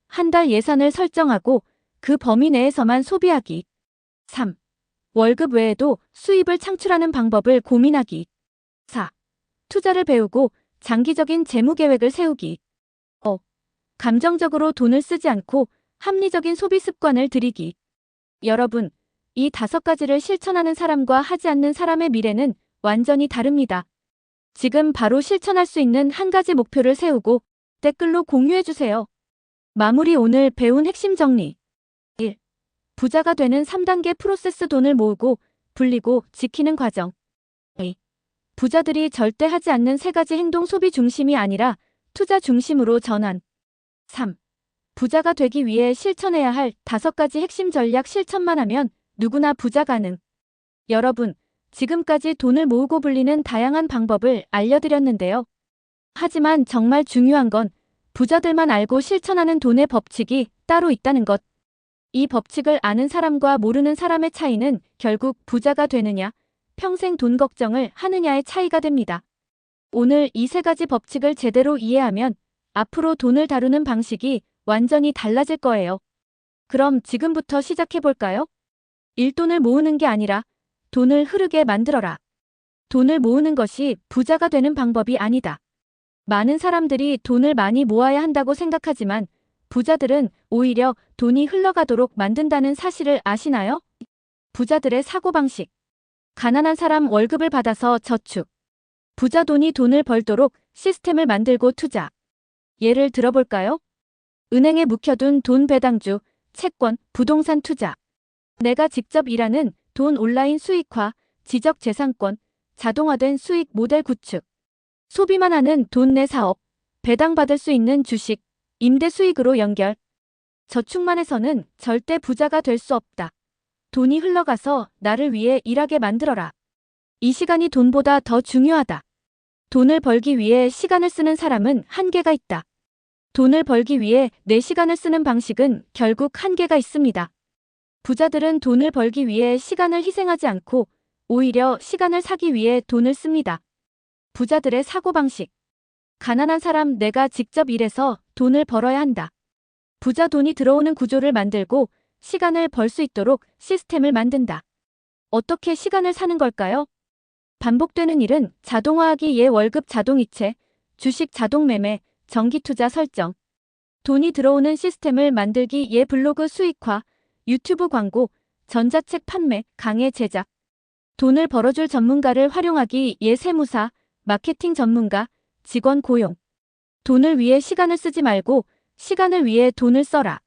한 달 예산을 설정하고 그 범위 내에서만 소비하기. 3. 월급 외에도 수입을 창출하는 방법을 고민하기. 4. 투자를 배우고 장기적인 재무 계획을 세우기. 5. 감정적으로 돈을 쓰지 않고 합리적인 소비 습관을 들이기. 여러분, 이 5가지를 실천하는 사람과 하지 않는 사람의 미래는 완전히 다릅니다. 지금 바로 실천할 수 있는 한 가지 목표를 세우고 댓글로 공유해주세요. 마무리. 오늘 배운 핵심 정리. 1. 부자가 되는 3단계 프로세스. 돈을 모으고, 불리고, 지키는 과정. 2. 부자들이 절대 하지 않는 3가지 행동. 소비 중심이 아니라 투자 중심으로 전환. 3. 부자가 되기 위해 실천해야 할 5가지 핵심 전략. 실천만 하면 누구나 부자 가능. 여러분, 지금까지 돈을 모으고 불리는 다양한 방법을 알려드렸는데요. 하지만 정말 중요한 건 부자들만 알고 실천하는 돈의 법칙이 따로 있다는 것. 이 법칙을 아는 사람과 모르는 사람의 차이는 결국 부자가 되느냐, 평생 돈 걱정을 하느냐의 차이가 됩니다. 오늘 이 3가지 법칙을 제대로 이해하면 앞으로 돈을 다루는 방식이 완전히 달라질 거예요. 그럼 지금부터 시작해볼까요? 일돈을 모으는 게 아니라 돈을 흐르게 만들어라. 돈을 모으는 것이 부자가 되는 방법이 아니다. 많은 사람들이 돈을 많이 모아야 한다고 생각하지만 부자들은 오히려 돈이 흘러가도록 만든다는 사실을 아시나요? 부자들의 사고방식. 가난한 사람 월급을 받아서 저축. 부자 돈이 돈을 벌도록 시스템을 만들고 투자. 예를 들어볼까요? 은행에 묵혀둔 돈 배당주, 채권, 부동산 투자. 내가 직접 일하는 돈 온라인 수익화, 지적재산권, 자동화된 수익 모델 구축. 소비만 하는 돈 내 사업, 배당받을 수 있는 주식, 임대 수익으로 연결. 저축만 해서는 절대 부자가 될 수 없다. 돈이 흘러가서 나를 위해 일하게 만들어라. 이 시간이 돈보다 더 중요하다. 돈을 벌기 위해 시간을 쓰는 사람은 한계가 있다. 돈을 벌기 위해 내 시간을 쓰는 방식은 결국 한계가 있습니다. 부자들은 돈을 벌기 위해 시간을 희생하지 않고 오히려 시간을 사기 위해 돈을 씁니다. 부자들의 사고방식. 가난한 사람 내가 직접 일해서 돈을 벌어야 한다. 부자 돈이 들어오는 구조를 만들고 시간을 벌 수 있도록 시스템을 만든다. 어떻게 시간을 사는 걸까요? 반복되는 일은 자동화하기. 예 월급 자동이체, 주식 자동매매, 정기투자 설정. 돈이 들어오는 시스템을 만들기. 예 블로그 수익화, 유튜브 광고, 전자책 판매, 강의 제작. 돈을 벌어줄 전문가를 활용하기. 예 세무사, 마케팅 전문가, 직원 고용. 돈을 위해 시간을 쓰지 말고 시간을 위해 돈을 써라.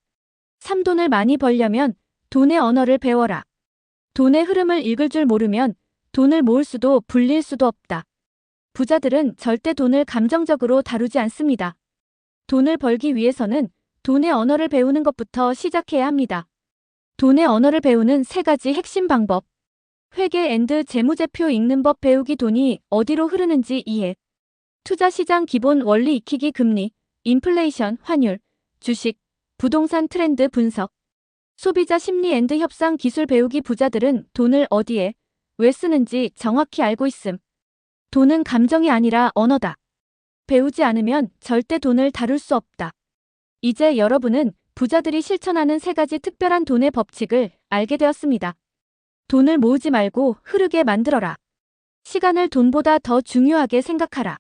3. 돈을 많이 벌려면 돈의 언어를 배워라. 돈의 흐름을 읽을 줄 모르면 돈을 모을 수도 불릴 수도 없다. 부자들은 절대 돈을 감정적으로 다루지 않습니다. 돈을 벌기 위해서는 돈의 언어를 배우는 것부터 시작해야 합니다. 돈의 언어를 배우는 3가지 핵심 방법. 회계 앤드 재무제표 읽는 법 배우기 돈이 어디로 흐르는지 이해. 투자시장 기본 원리 익히기 금리, 인플레이션, 환율, 주식, 부동산 트렌드 분석. 소비자 심리 앤드 협상 기술 배우기 부자들은 돈을 어디에, 왜 쓰는지 정확히 알고 있음. 돈은 감정이 아니라 언어다. 배우지 않으면 절대 돈을 다룰 수 없다. 이제 여러분은 부자들이 실천하는 3가지 특별한 돈의 법칙을 알게 되었습니다. 돈을 모으지 말고 흐르게 만들어라. 시간을 돈보다 더 중요하게 생각하라.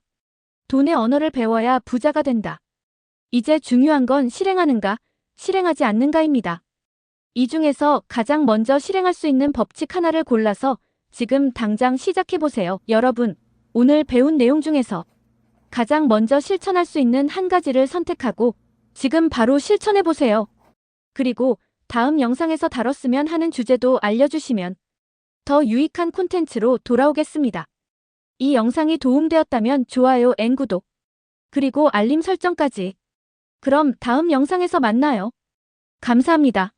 돈의 언어를 배워야 부자가 된다. 이제 중요한 건 실행하는가, 실행하지 않는가입니다. 이 중에서 가장 먼저 실행할 수 있는 법칙 하나를 골라서 지금 당장 시작해보세요. 여러분, 오늘 배운 내용 중에서 가장 먼저 실천할 수 있는 한 가지를 선택하고 지금 바로 실천해보세요. 그리고 다음 영상에서 다뤘으면 하는 주제도 알려주시면 더 유익한 콘텐츠로 돌아오겠습니다. 이 영상이 도움되었다면 좋아요 앤 구독, 그리고 알림 설정까지. 그럼 다음 영상에서 만나요. 감사합니다.